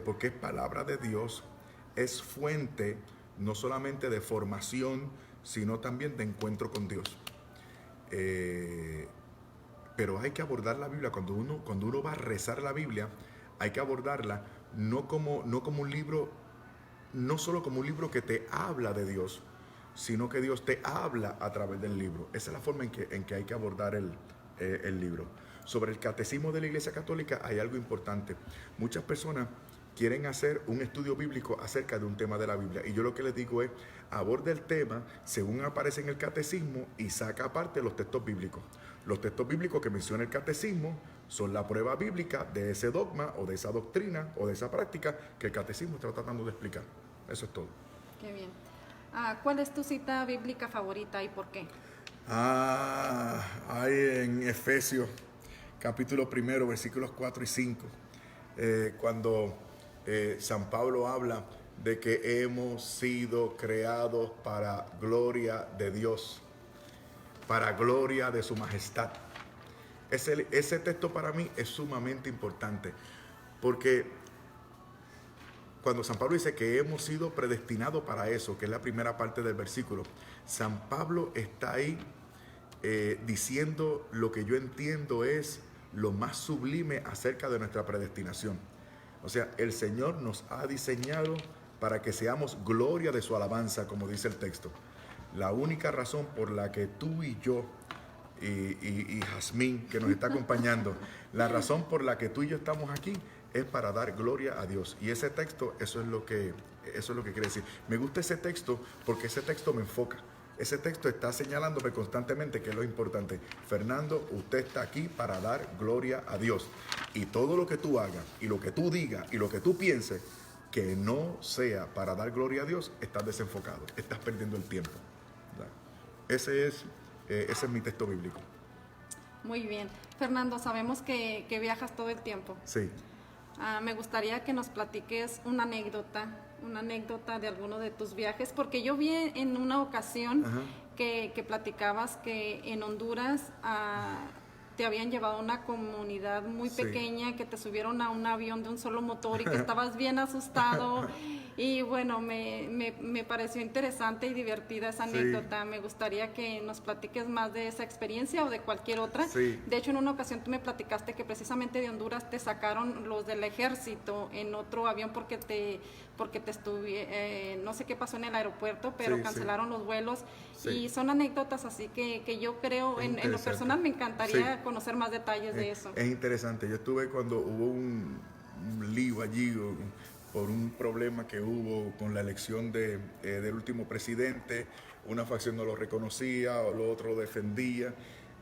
porque es palabra de Dios, es fuente no solamente de formación, sino también de encuentro con Dios. Pero hay que abordar la Biblia cuando uno va a rezar la Biblia, hay que abordarla no como un libro, no solo como un libro que te habla de Dios, sino que Dios te habla a través del libro. Esa es la forma en que hay que abordar el libro. Sobre el catecismo de la Iglesia Católica hay algo importante. Muchas personas quieren hacer un estudio bíblico acerca de un tema de la Biblia. Y yo lo que les digo es, aborda el tema según aparece en el catecismo y saca aparte los textos bíblicos. Los textos bíblicos que menciona el catecismo son la prueba bíblica de ese dogma o de esa doctrina o de esa práctica que el catecismo está tratando de explicar. Eso es todo. Qué bien. ¿Cuál es tu cita bíblica favorita y por qué? Hay en Efesios, capítulo 1, versículos 4 y 5, cuando San Pablo habla de que hemos sido creados para gloria de Dios, para gloria de su majestad. Ese texto para mí es sumamente importante, porque cuando San Pablo dice que hemos sido predestinados para eso, que es la primera parte del versículo, San Pablo está ahí diciendo lo que yo entiendo es lo más sublime acerca de nuestra predestinación. O sea, el Señor nos ha diseñado para que seamos gloria de su alabanza, como dice el texto. La única razón por la que tú y yo, y Jazmín, que nos está acompañando, la razón por la que tú y yo estamos aquí es para dar gloria a Dios. Y ese texto, eso es lo que quiere decir. Me gusta ese texto porque ese texto me enfoca. Ese texto está señalándome constantemente que es lo importante. Fernando, usted está aquí para dar gloria a Dios. Y todo lo que tú hagas, y lo que tú digas, y lo que tú pienses, que no sea para dar gloria a Dios, estás desenfocado, estás perdiendo el tiempo. ¿Verdad? Ese es mi texto bíblico. Muy bien. Fernando, sabemos que viajas todo el tiempo. Sí. Me gustaría que nos platiques una anécdota, una anécdota de alguno de tus viajes, porque yo vi en una ocasión Ajá. que platicabas que en Honduras te habían llevado a una comunidad muy Sí. pequeña, que te subieron a un avión de un solo motor y que estabas bien asustado. Y bueno, me pareció interesante y divertida esa Sí. anécdota. Me gustaría que nos platiques más de esa experiencia o de cualquier otra. Sí. De hecho, en una ocasión tú me platicaste que precisamente de Honduras te sacaron los del ejército en otro avión porque no sé qué pasó en el aeropuerto, pero Sí, cancelaron los vuelos. Sí. Y son anécdotas así que yo creo, Es en lo interesante. personal me encantaría Sí. conocer más detalles de eso. Es interesante. Yo estuve cuando hubo un lío allí por un problema que hubo con la elección del último presidente. Una facción no lo reconocía, lo otro lo defendía.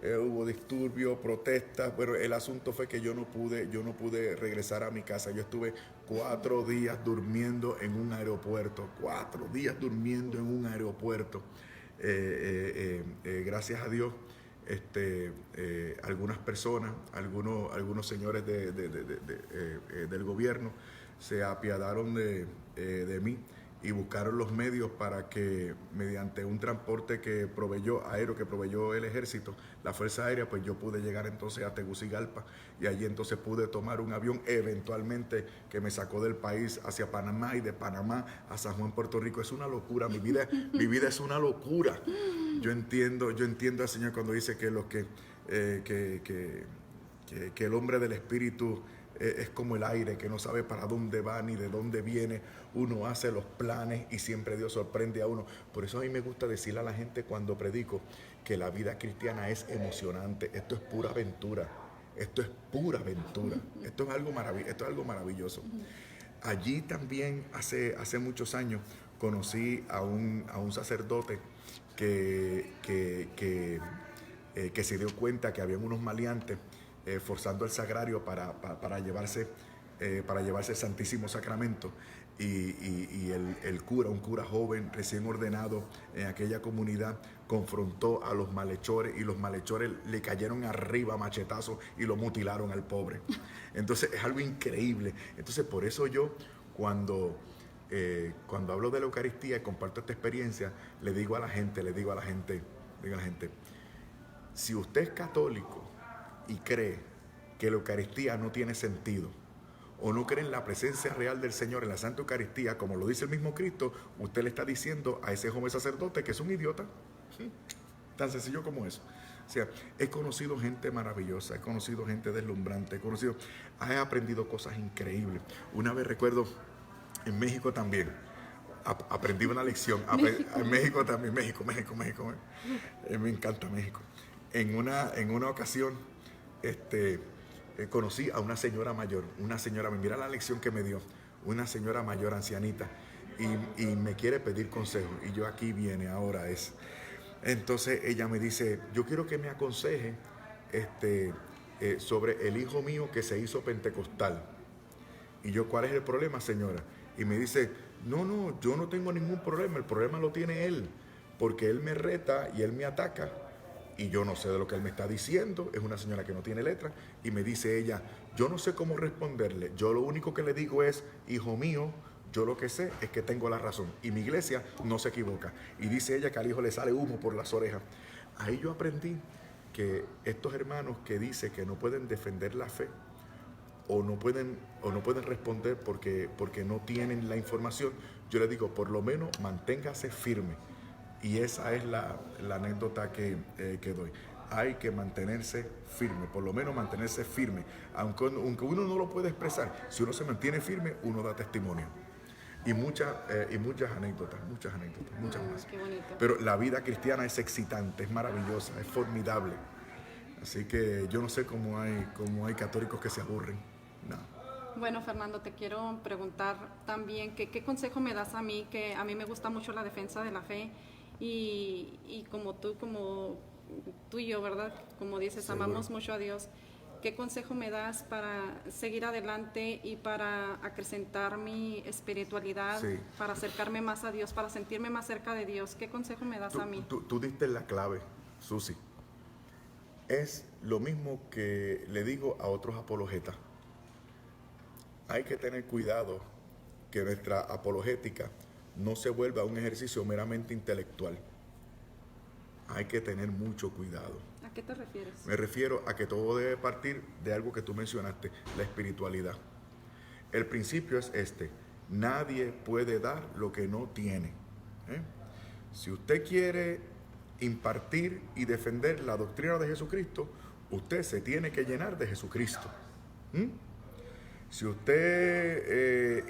Hubo disturbios, protestas, pero el asunto fue que yo no pude regresar a mi casa. Yo estuve 4 días durmiendo en un aeropuerto, 4 días durmiendo en un aeropuerto. Gracias a Dios, algunas personas, algunos señores del gobierno se apiadaron de mí y buscaron los medios para que mediante un transporte aéreo que proveyó el ejército, la Fuerza Aérea, pues yo pude llegar entonces a Tegucigalpa y allí entonces pude tomar un avión eventualmente que me sacó del país hacia Panamá y de Panamá a San Juan, Puerto Rico. Es una locura, mi vida es una locura. Yo entiendo al Señor cuando dice que que el hombre del espíritu es como el aire, que no sabe para dónde va ni de dónde viene. Uno hace los planes y siempre Dios sorprende a uno. Por eso a mí me gusta decirle a la gente cuando predico que la vida cristiana es emocionante. Esto es pura aventura. Esto es pura aventura. Esto es algo maravilloso. Allí también hace muchos años conocí a un sacerdote que se dio cuenta que habían unos maleantes forzando el sagrario para llevarse el Santísimo Sacramento. Y el cura, un cura joven, recién ordenado en aquella comunidad, confrontó a los malhechores y los malhechores le cayeron arriba a machetazos y lo mutilaron al pobre. Entonces es algo increíble. Entonces por eso yo cuando hablo de la Eucaristía y comparto esta experiencia, le digo a la gente, si usted es católico y cree que la Eucaristía no tiene sentido, o no cree en la presencia real del Señor en la Santa Eucaristía, como lo dice el mismo Cristo, usted le está diciendo a ese joven sacerdote que es un idiota. ¿Sí? Tan sencillo como eso. O sea, he conocido gente maravillosa, he conocido gente deslumbrante, he aprendido cosas increíbles. Una vez recuerdo, en México también, aprendí una lección. En México también, México. Me encanta México. En una ocasión, conocí a una señora mayor, mira la lección que me dio, una señora mayor, ancianita, y me quiere pedir consejo, y yo aquí viene, ahora es. Entonces ella me dice, yo quiero que me aconseje sobre el hijo mío que se hizo pentecostal. Y yo, ¿cuál es el problema, señora? Y me dice, no, yo no tengo ningún problema, el problema lo tiene él, porque él me reta y él me ataca. Y yo no sé de lo que él me está diciendo, es una señora que no tiene letra, y me dice ella, yo no sé cómo responderle, yo lo único que le digo es, hijo mío, yo lo que sé es que tengo la razón, y mi iglesia no se equivoca. Y dice ella que al hijo le sale humo por las orejas. Ahí yo aprendí que estos hermanos que dicen que no pueden defender la fe, o no pueden responder porque no tienen la información, yo les digo, por lo menos manténgase firme. Y esa es la anécdota que doy. Hay que mantenerse firme, por lo menos mantenerse firme. Aunque uno no lo puede expresar, si uno se mantiene firme, uno da testimonio. Y muchas anécdotas, muchas más. Qué bonito. Pero la vida cristiana es excitante, es maravillosa, es formidable. Así que yo no sé cómo hay católicos que se aburren. No. Bueno, Fernando, te quiero preguntar también qué consejo me das a mí, que a mí me gusta mucho la defensa de la fe. Y como tú y yo, ¿verdad? Como dices, Seguro. amamos mucho a Dios. ¿Qué consejo me das para seguir adelante y para acrecentar mi espiritualidad, Sí. para acercarme más a Dios, para sentirme más cerca de Dios? ¿Qué consejo me das a mí? Tú diste la clave, Susi. Es lo mismo que le digo a otros apologetas. Hay que tener cuidado que nuestra apologética no se vuelva un ejercicio meramente intelectual. Hay que tener mucho cuidado. ¿A qué te refieres? Me refiero a que todo debe partir de algo que tú mencionaste, la espiritualidad. El principio es este: nadie puede dar lo que no tiene. Si usted quiere impartir y defender la doctrina de Jesucristo, usted se tiene que llenar de Jesucristo. Si usted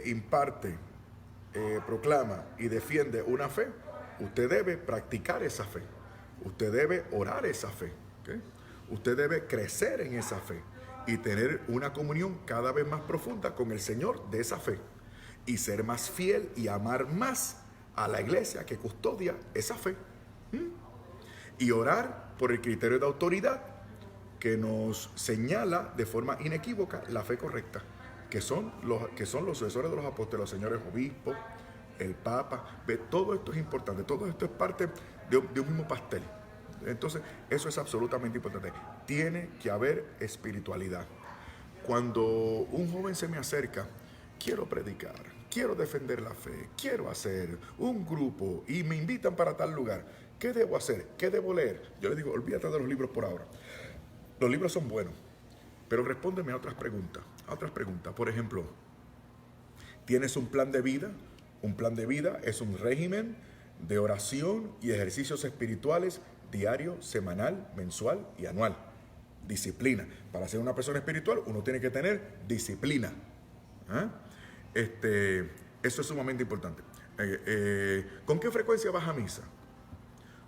imparte, proclama y defiende una fe, usted debe practicar esa fe. Usted debe orar esa fe. ¿Okay? Usted debe crecer en esa fe y tener una comunión cada vez más profunda con el Señor de esa fe. Y ser más fiel y amar más a la iglesia que custodia esa fe. Y orar por el criterio de autoridad que nos señala de forma inequívoca la fe correcta, que son los sucesores de los apóstoles, los señores obispos, el Papa. Todo esto es importante, todo esto es parte de un mismo pastel. Entonces, eso es absolutamente importante. Tiene que haber espiritualidad. Cuando un joven se me acerca, quiero predicar, quiero defender la fe, quiero hacer un grupo y me invitan para tal lugar, ¿qué debo hacer? ¿Qué debo leer? Yo le digo, olvídate de los libros por ahora. Los libros son buenos, pero respóndeme a otras preguntas. Por ejemplo, ¿tienes un plan de vida? Un plan de vida es un régimen de oración y ejercicios espirituales diario, semanal, mensual y anual. Disciplina. Para ser una persona espiritual, uno tiene que tener disciplina. Eso es sumamente importante. ¿Con qué frecuencia vas a misa?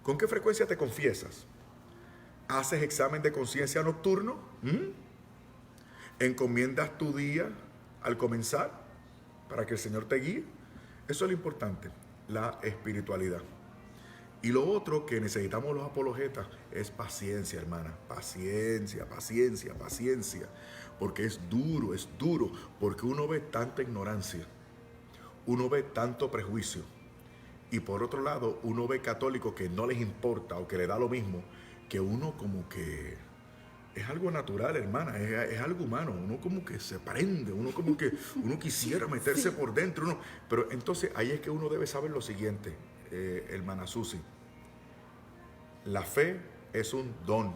¿Con qué frecuencia te confiesas? ¿Haces examen de conciencia nocturno? ¿Encomiendas tu día al comenzar para que el Señor te guíe? Eso es lo importante, la espiritualidad. Y lo otro que necesitamos los apologetas es paciencia, hermana. Paciencia. Porque es duro, porque uno ve tanta ignorancia, uno ve tanto prejuicio. Y por otro lado, uno ve católicos que no les importa o que le da lo mismo, que uno como que es algo natural, hermana, es algo humano. Uno como que se prende, uno como que uno quisiera meterse por dentro. Pero entonces ahí es que uno debe saber lo siguiente, hermana Susi. La fe es un don.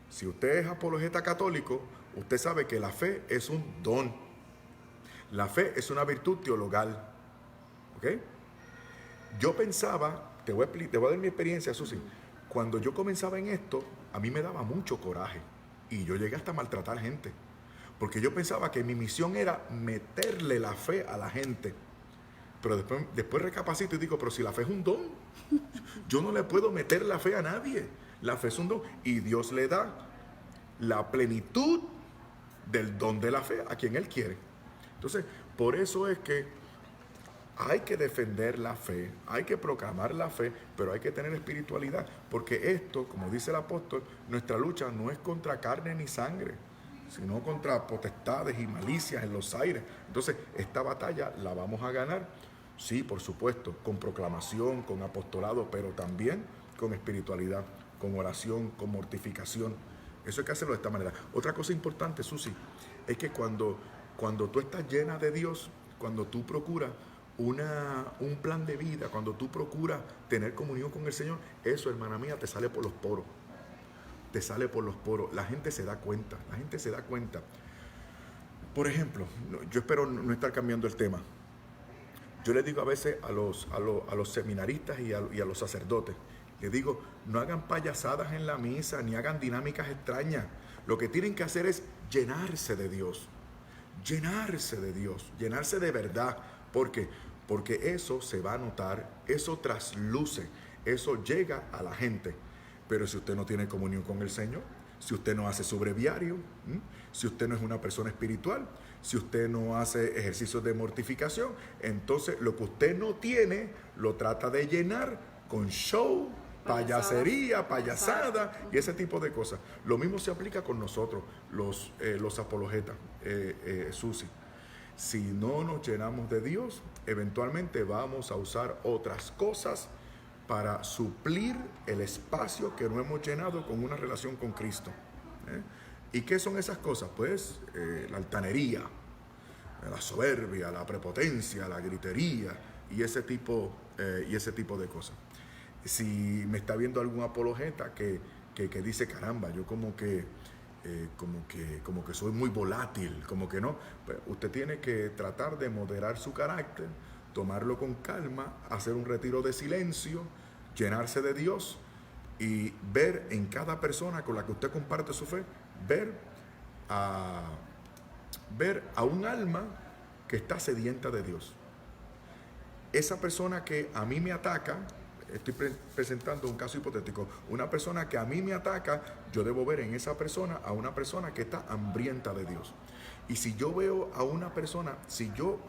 Si usted es apologeta católico, usted sabe que la fe es un don. La fe es una virtud teologal. ¿Ok? Yo pensaba, te voy a dar mi experiencia, Susi. Cuando yo comenzaba en esto, a mí me daba mucho coraje. Y yo llegué hasta a maltratar gente. Porque yo pensaba que mi misión era meterle la fe a la gente. Pero después recapacito y digo, pero si la fe es un don, yo no le puedo meter la fe a nadie. La fe es un don y Dios le da la plenitud del don de la fe a quien Él quiere. Entonces, por eso es que hay que defender la fe, hay que proclamar la fe, pero hay que tener espiritualidad, porque esto, como dice el apóstol, nuestra lucha no es contra carne ni sangre, sino contra potestades y malicias en los aires. Entonces, esta batalla la vamos a ganar, sí, por supuesto, con proclamación, con apostolado, pero también con espiritualidad, con oración, con mortificación. Eso hay que hacerlo de esta manera. Otra cosa importante, Susi, es que cuando tú estás llena de Dios, cuando tú procuras un plan de vida, cuando tú procuras tener comunión con el Señor, eso, hermana mía, te sale por los poros. Te sale por los poros. La gente se da cuenta. Por ejemplo, yo espero no estar cambiando el tema. Yo les digo a veces a los seminaristas y a los sacerdotes, les digo, no hagan payasadas en la misa, ni hagan dinámicas extrañas. Lo que tienen que hacer es llenarse de Dios. Llenarse de verdad. ¿Por qué? Porque eso se va a notar, eso trasluce, eso llega a la gente. Pero si usted no tiene comunión con el Señor, si usted no hace su breviario, si usted no es una persona espiritual, si usted no hace ejercicios de mortificación, entonces lo que usted no tiene lo trata de llenar con show, payasería, payasada y ese tipo de cosas. Lo mismo se aplica con nosotros, los apologetas, Susi. Si no nos llenamos de Dios, eventualmente vamos a usar otras cosas para suplir el espacio que no hemos llenado con una relación con Cristo. ¿Y qué son esas cosas? Pues la altanería, la soberbia, la prepotencia, la gritería y ese tipo de cosas. Si me está viendo algún apologeta que dice, caramba, yo como que soy muy volátil, como que no, pues usted tiene que tratar de moderar su carácter, tomarlo con calma, hacer un retiro de silencio, llenarse de Dios y ver en cada persona con la que usted comparte su fe, ver a un alma que está sedienta de Dios. Esa persona que a mí me ataca, estoy presentando un caso hipotético, una persona que a mí me ataca, yo debo ver en esa persona a una persona que está hambrienta de Dios. Y si yo veo a una persona,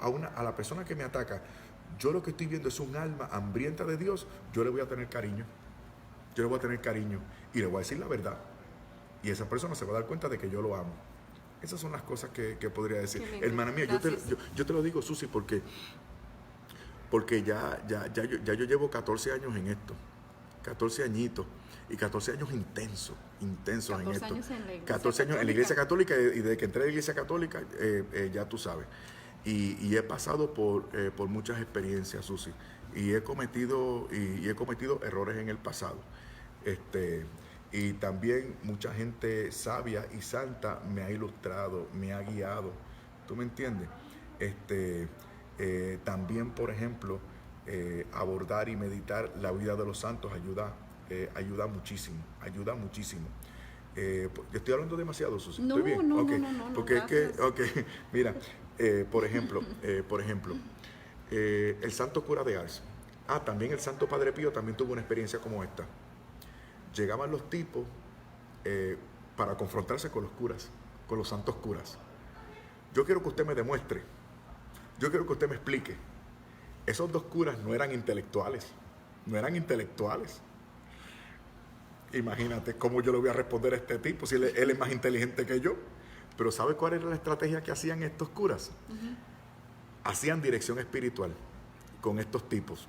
a la persona que me ataca, yo lo que estoy viendo es un alma hambrienta de Dios, yo le voy a tener cariño. Yo le voy a tener cariño y le voy a decir la verdad. Y esa persona se va a dar cuenta de que yo lo amo. Esas son las cosas que podría decir. Hermana mía, yo te lo digo, Susi, porque ya yo llevo 14 años en esto. 14 añitos. Y 14 años intensos en esto. 14 años en la Iglesia Católica y desde que entré a la Iglesia Católica, ya tú sabes. Y he pasado por muchas experiencias, Susi. Y he cometido errores en el pasado. Y también mucha gente sabia y santa me ha ilustrado, me ha guiado. ¿Tú me entiendes? También, por ejemplo, abordar y meditar la vida de los santos ayuda muchísimo. Yo estoy hablando demasiado, Susi. No, ¿Estoy bien? no, Okay. no, Porque es que, mira, por ejemplo, el santo cura de Ars. También el santo Padre Pío también tuvo una experiencia como esta. Llegaban los tipos para confrontarse con los curas, con los santos curas. Yo quiero que usted me demuestre, yo quiero que usted me explique. Esos dos curas no eran intelectuales. Imagínate cómo yo le voy a responder a este tipo si él es más inteligente que yo. Pero ¿sabe cuál era la estrategia que hacían estos curas? Hacían dirección espiritual con estos tipos.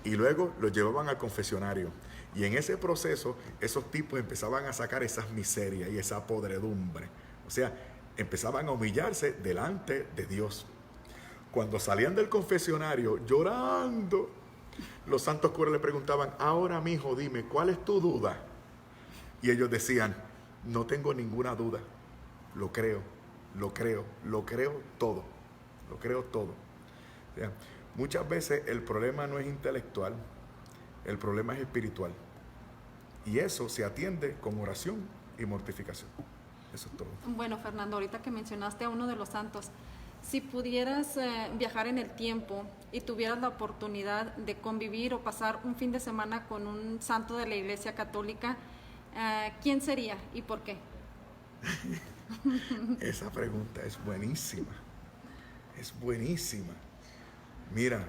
Y luego los llevaban al confesionario. Y en ese proceso, esos tipos empezaban a sacar esas miserias y esa podredumbre. O sea, empezaban a humillarse delante de Dios. Cuando salían del confesionario llorando, los santos curas le preguntaban, ahora mijo, dime, ¿cuál es tu duda? Y ellos decían, no tengo ninguna duda. Lo creo todo. O sea, muchas veces el problema no es intelectual, el problema es espiritual. Y eso se atiende con oración y mortificación. Eso es todo. Bueno, Fernando, ahorita que mencionaste a uno de los santos, si pudieras viajar en el tiempo y tuvieras la oportunidad de convivir o pasar un fin de semana con un santo de la Iglesia Católica, ¿quién sería y por qué? Esa pregunta es buenísima. Mira,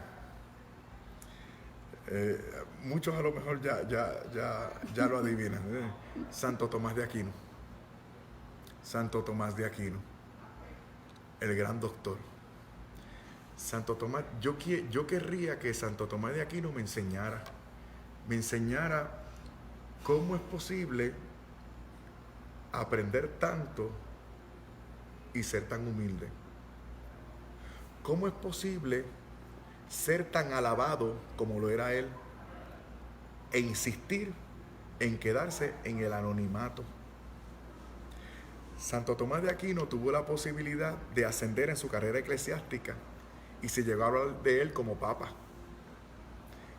muchos a lo mejor ya lo adivinan. Santo Tomás de Aquino. El gran doctor. Santo Tomás, yo querría que Santo Tomás de Aquino me enseñara cómo es posible aprender tanto y ser tan humilde. ¿Cómo es posible ser tan alabado como lo era él e insistir en quedarse en el anonimato? Santo Tomás de Aquino tuvo la posibilidad de ascender en su carrera eclesiástica y se llegó a hablar de él como papa.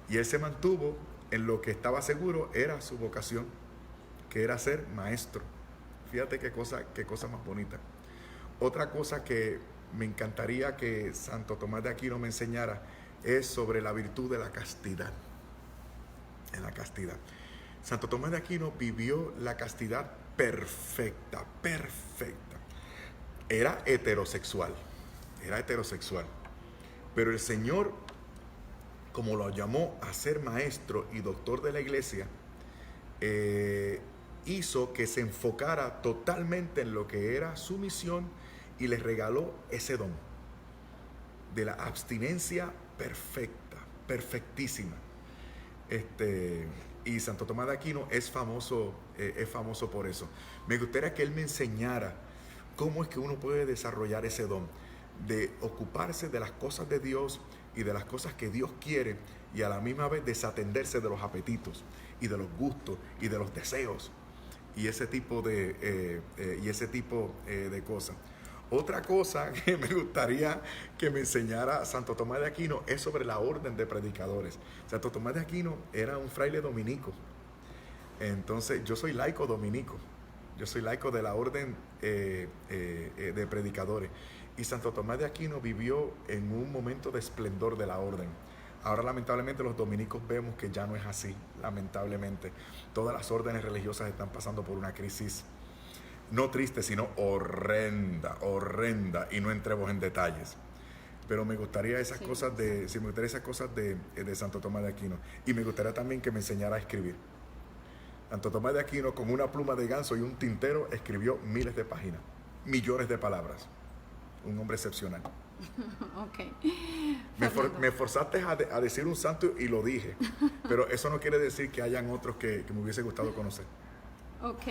Y él se mantuvo en lo que estaba seguro era su vocación, que era ser maestro. Fíjate qué cosa más bonita. Otra cosa que me encantaría que Santo Tomás de Aquino me enseñara es sobre la virtud de la castidad. Santo Tomás de Aquino vivió la castidad perfecta. Era heterosexual. Pero el Señor, como lo llamó a ser maestro y doctor de la iglesia, hizo que se enfocara totalmente en lo que era su misión y le regaló ese don de la abstinencia perfectísima. Y Santo Tomás de Aquino es famoso por eso. Me gustaría que él me enseñara cómo es que uno puede desarrollar ese don de ocuparse de las cosas de Dios y de las cosas que Dios quiere, y a la misma vez desatenderse de los apetitos y de los gustos y de los deseos y ese tipo de cosas. Otra cosa que me gustaría que me enseñara Santo Tomás de Aquino es sobre la orden de predicadores. Santo Tomás de Aquino era un fraile dominico. Entonces, yo soy laico dominico. Yo soy laico de la orden de predicadores. Y Santo Tomás de Aquino vivió en un momento de esplendor de la orden. Ahora, lamentablemente, los dominicos vemos que ya no es así, lamentablemente. Todas las órdenes religiosas están pasando por una crisis no triste, sino horrenda, y no entremos en detalles. Pero me gustaría esas cosas de Santo Tomás de Aquino. Y me gustaría también que me enseñara a escribir. Santo Tomás de Aquino, con una pluma de ganso y un tintero, escribió miles de páginas, millones de palabras. Un hombre excepcional. Ok. Me forzaste a decir un santo y lo dije, pero eso no quiere decir que hayan otros que me hubiese gustado conocer. Ok.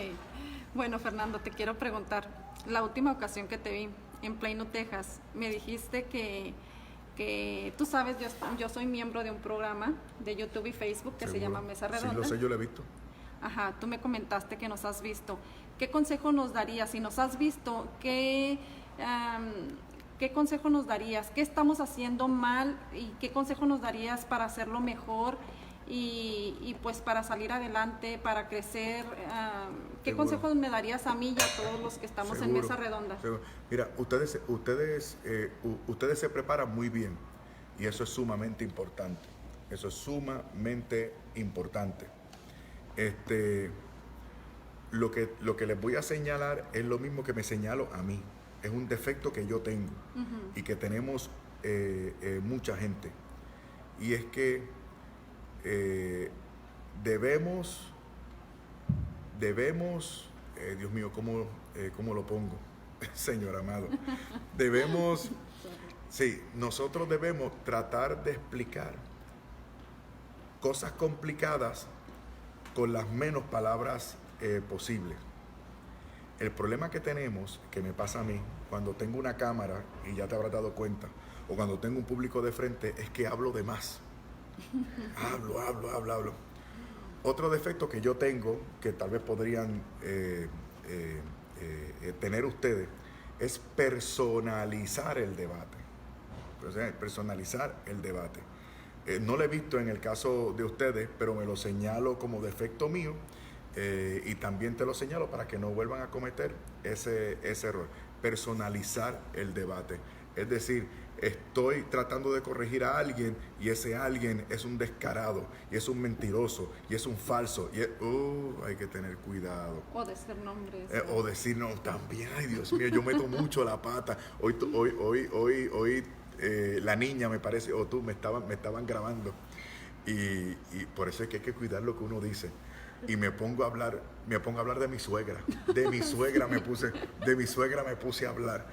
Bueno, Fernando, te quiero preguntar, la última ocasión que te vi en Plano, Texas, me dijiste que tú sabes, yo soy miembro de un programa de YouTube y Facebook que se llama Mesa Redonda. Sí, lo sé, yo lo he visto. Ajá, tú me comentaste que nos has visto. ¿Qué consejo nos darías? Si nos has visto, ¿qué consejo nos darías? ¿Qué estamos haciendo mal y qué consejo nos darías para hacerlo mejor y pues para salir adelante, para crecer? ¿Qué consejos me darías a mí y a todos los que estamos en Mesa Redonda? Seguro. Mira, ustedes se preparan muy bien y eso es sumamente importante. Eso es sumamente importante. Lo que les voy a señalar es lo mismo que me señalo a mí. Es un defecto que yo tengo y que tenemos mucha gente. Y es que debemos, Dios mío, ¿cómo lo pongo? Señor amado. Nosotros debemos tratar de explicar cosas complicadas con las menos palabras posibles. El problema que tenemos, que me pasa a mí, cuando tengo una cámara, y ya te habrás dado cuenta, o cuando tengo un público de frente, es que hablo de más. Hablo. Otro defecto que yo tengo, que tal vez podrían tener ustedes, es personalizar el debate. No lo he visto en el caso de ustedes, pero me lo señalo como defecto mío. Y también te lo señalo para que no vuelvan a cometer ese error. Personalizar el debate. Es decir, estoy tratando de corregir a alguien y ese alguien es un descarado, y es un mentiroso, y es un falso. Y hay que tener cuidado. O decir nombres. O decir no, también. Ay, Dios mío, yo meto mucho la pata. Hoy la niña, me parece, o tú, me estaban grabando. Y por eso es que hay que cuidar lo que uno dice. Y me pongo a hablar de mi suegra. De mi suegra me puse a hablar.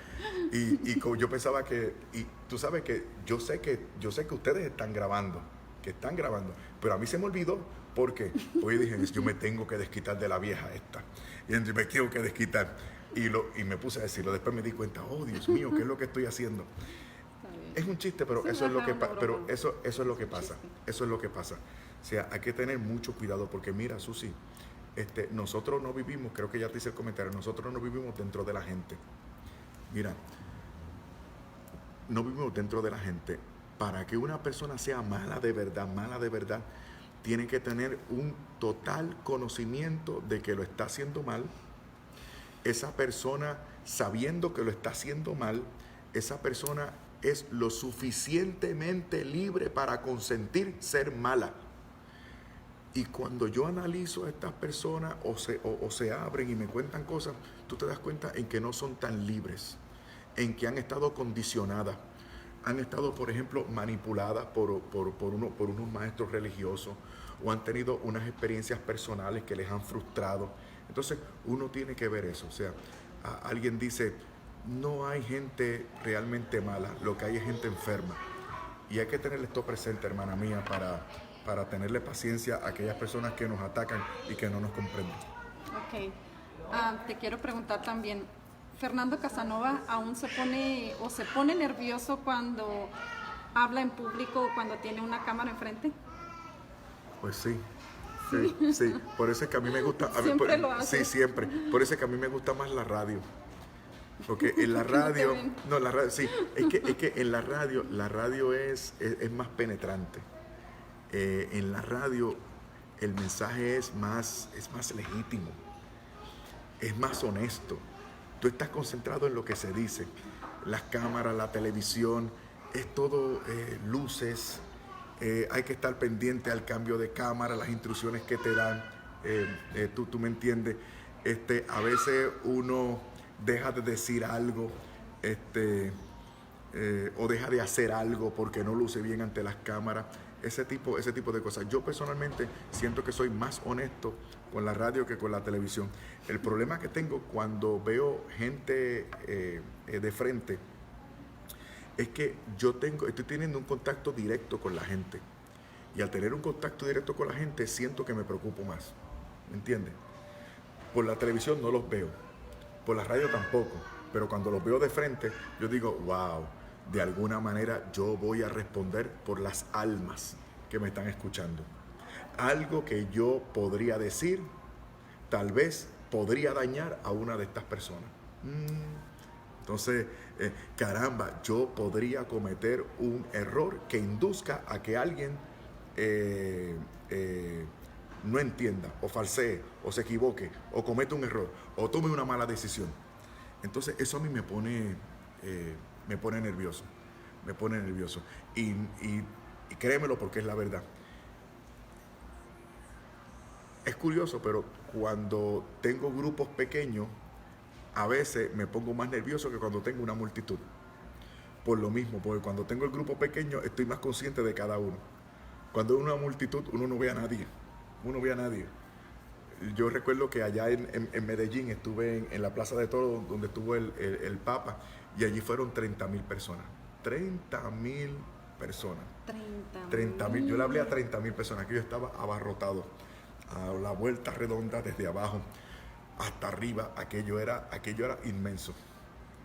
Y yo pensaba que, y tú sabes que yo sé que ustedes están grabando, pero a mí se me olvidó. ¿Por qué? Porque dije, yo me tengo que desquitar de la vieja esta. Y me tengo que desquitar. Y me puse a decirlo. Después me di cuenta, oh Dios mío, ¿qué es lo que estoy haciendo? Es un chiste, pero eso es lo que pasa. Eso es lo que pasa. O sea, hay que tener mucho cuidado porque mira, Susi, nosotros no vivimos, creo que ya te hice el comentario, nosotros no vivimos dentro de la gente. Mira, no vivimos dentro de la gente. Para que una persona sea mala de verdad, tiene que tener un total conocimiento de que lo está haciendo mal. Esa persona, sabiendo que lo está haciendo mal, esa persona es lo suficientemente libre para consentir ser mala. Y cuando yo analizo a estas personas o se abren y me cuentan cosas, tú te das cuenta en que no son tan libres, en que han estado condicionadas, han estado, por ejemplo, manipuladas por unos maestros religiosos, o han tenido unas experiencias personales que les han frustrado. Entonces, uno tiene que ver eso. O sea, alguien dice, no hay gente realmente mala, lo que hay es gente enferma. Y hay que tener esto presente, hermana mía, para tenerle paciencia a aquellas personas que nos atacan y que no nos comprenden. Ok. Te quiero preguntar también, Fernando Casanova aún se pone nervioso cuando habla en público o cuando tiene una cámara enfrente. Pues sí. Sí. Por eso es que a mí me gusta. Siempre lo hace. Sí, siempre. Por eso es que a mí me gusta más la radio. Porque en la radio. No, la radio, sí. Es que en la radio es más penetrante. En la radio el mensaje es más legítimo. Es más honesto. Tú estás concentrado en lo que se dice. Las cámaras, la televisión, es todo luces. Hay que estar pendiente al cambio de cámara, las instrucciones que te dan. Tú me entiendes. A veces uno deja de decir algo o deja de hacer algo porque no luce bien ante las cámaras. Ese tipo de cosas. Yo personalmente siento que soy más honesto con la radio que con la televisión. El problema que tengo cuando veo gente de frente es que estoy teniendo un contacto directo con la gente. Y al tener un contacto directo con la gente, siento que me preocupo más. ¿Me entiendes? Por la televisión no los veo. Por la radio tampoco. Pero cuando los veo de frente, yo digo, wow, de alguna manera yo voy a responder por las almas que me están escuchando. Algo que yo podría decir, tal vez podría dañar a una de estas personas. Entonces, caramba, yo podría cometer un error que induzca a que alguien no entienda, o falsee, o se equivoque, o cometa un error, o tome una mala decisión. Entonces, eso a mí me pone nervioso. Me pone nervioso. Y créemelo porque es la verdad. Es curioso, pero cuando tengo grupos pequeños, a veces me pongo más nervioso que cuando tengo una multitud. Por lo mismo, porque cuando tengo el grupo pequeño estoy más consciente de cada uno. Cuando hay una multitud uno no ve a nadie. Yo recuerdo que allá en Medellín estuve en la Plaza de Toros donde estuvo el Papa y allí fueron 30,000 personas. 30,000 personas. 30,000. Yo le hablé a 30,000 personas, que yo estaba abarrotado. A la vuelta redonda desde abajo hasta arriba, aquello era inmenso.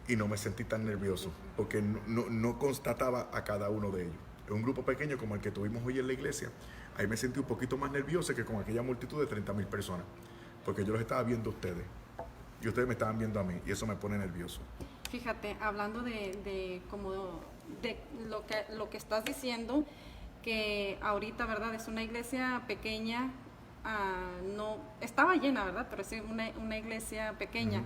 Y no me sentí tan nervioso, porque no constataba a cada uno de ellos. En un grupo pequeño como el que tuvimos hoy en la iglesia, ahí me sentí un poquito más nervioso que con aquella multitud de 30,000 personas, porque yo los estaba viendo a ustedes, y ustedes me estaban viendo a mí, y eso me pone nervioso. Fíjate, hablando de lo que estás diciendo, que ahorita, ¿verdad? Es una iglesia pequeña, no estaba llena, ¿verdad? Pero es una iglesia pequeña. Uh-huh.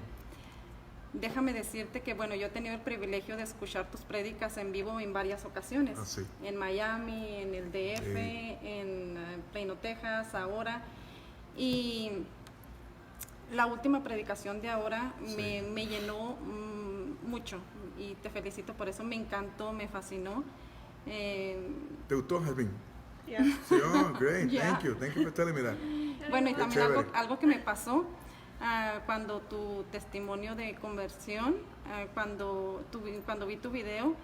Déjame decirte que, bueno, yo he tenido el privilegio de escuchar tus prédicas en vivo en varias ocasiones. Sí. En Miami, en el DF, en Plano, Texas, ahora. Y la última predicación de ahora me llenó mucho. Y te felicito por eso. Me encantó, me fascinó. ¿Te gustó, Jasmine? Yeah. Sí, oh, great. Yeah. Thank you for telling me that. Bueno, y también algo que me pasó cuando tu testimonio de conversión, cuando vi tu video,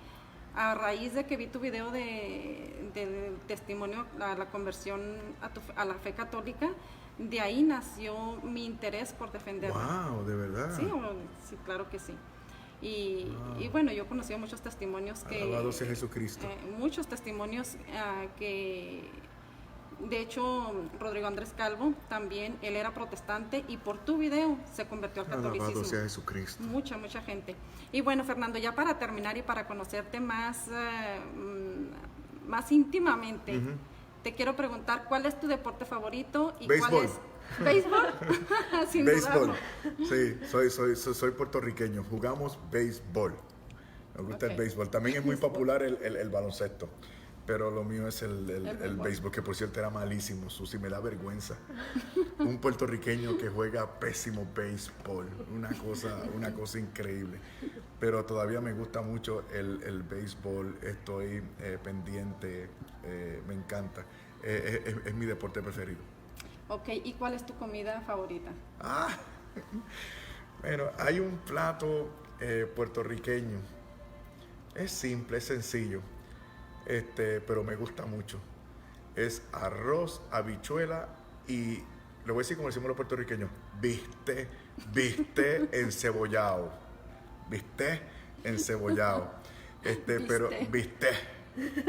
a raíz de que vi tu video del testimonio a la conversión a la fe católica, de ahí nació mi interés por defenderlo. Wow, ¿de verdad? Sí, claro que sí. Y bueno, yo he conocido muchos testimonios que... Alabado sea Jesucristo. Muchos testimonios que... De hecho, Rodrigo Andrés Calvo también, él era protestante y por tu video se convirtió al catolicismo. Alabado sea Jesucristo. Mucha gente. Y bueno, Fernando, ya para terminar y para conocerte más íntimamente, uh-huh, te quiero preguntar, ¿cuál es tu deporte favorito? Y béisbol. ¿Cuál es? ¿Béisbol? Sin béisbol. Sí, soy puertorriqueño. Jugamos béisbol. Me gusta el béisbol. También es muy popular el baloncesto. Pero lo mío es el béisbol, que por cierto era malísimo, Susi, me da vergüenza. Un puertorriqueño que juega pésimo béisbol, una cosa increíble. Pero todavía me gusta mucho el béisbol, estoy pendiente, me encanta. Es mi deporte preferido. Ok, ¿y cuál es tu comida favorita? Bueno, hay un plato puertorriqueño. Es simple, es sencillo. Pero me gusta mucho. Es arroz, habichuela y, le voy a decir como decimos los puertorriqueños, bistec encebollado. bistec encebollado. Pero bistec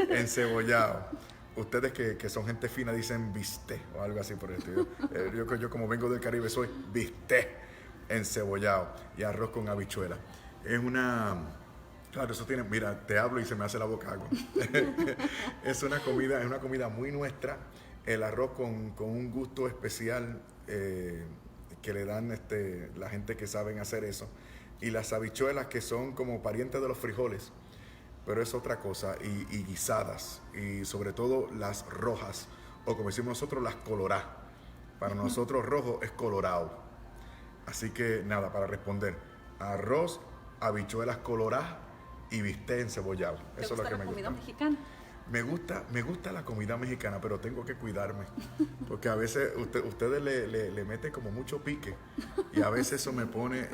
encebollado. Ustedes que son gente fina dicen bistec o algo así por esto. Yo como vengo del Caribe soy bistec encebollado y arroz con habichuela. Es una... Claro, eso tiene... Mira, te hablo y se me hace la boca agua. Es una comida muy nuestra. El arroz con un gusto especial que le dan la gente que saben hacer eso. Y las habichuelas que son como parientes de los frijoles. Pero es otra cosa, y guisadas, y sobre todo las rojas, o como decimos nosotros, las coloradas. Para nosotros rojo es colorado. Así que nada, para responder, arroz, habichuelas coloradas y bistec encebollado. Eso es lo que me gusta. ¿Te gusta la comida mexicana? Me gusta la comida mexicana, pero tengo que cuidarme, porque a veces ustedes le meten como mucho pique y a veces eso me pone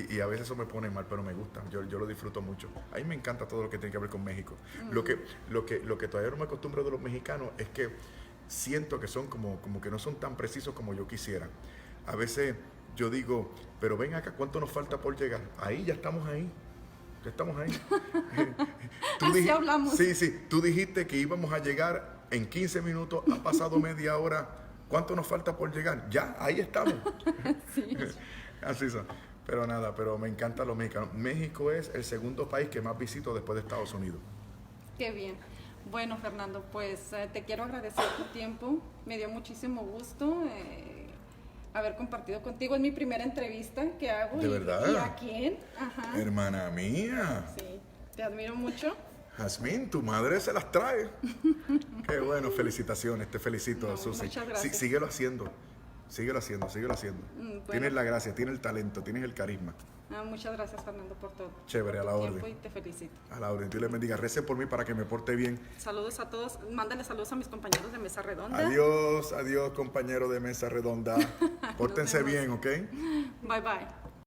y a veces eso me pone mal, pero me gusta, yo lo disfruto mucho. A mí me encanta todo lo que tiene que ver con México. Lo que todavía no me acostumbro de los mexicanos es que siento que son como que no son tan precisos como yo quisiera. A veces yo digo, pero ven acá, ¿cuánto nos falta por llegar? Ahí ya estamos ahí. Ya estamos ahí. Así hablamos. Sí, tú dijiste que íbamos a llegar en 15 minutos, ha pasado media hora. ¿Cuánto nos falta por llegar? Ya, ahí estamos. Sí. Así son. Pero nada, pero me encanta los mexicanos. México es el segundo país que más visito después de Estados Unidos. Qué bien. Bueno, Fernando, pues te quiero agradecer tu tiempo. Me dio muchísimo gusto haber compartido contigo. Es mi primera entrevista que hago. ¿De verdad? ¿Y a quién? Ajá. Hermana mía. Sí, te admiro mucho. Jazmín, tu madre se las trae. Qué bueno, felicitaciones, te felicito, No, Susi. muchas gracias. Síguelo haciendo. Bueno. Tienes la gracia, tienes el talento, tienes el carisma. Muchas gracias, Fernando, por todo. Chévere, a la tu orden. tiempo y te felicito. A la orden. Dios les bendiga. Recen por mí para que me porte bien. Saludos a todos. Mándale saludos a mis compañeros de Mesa Redonda. Adiós, compañero de Mesa Redonda. Pórtense bien, ¿ok? Bye, bye.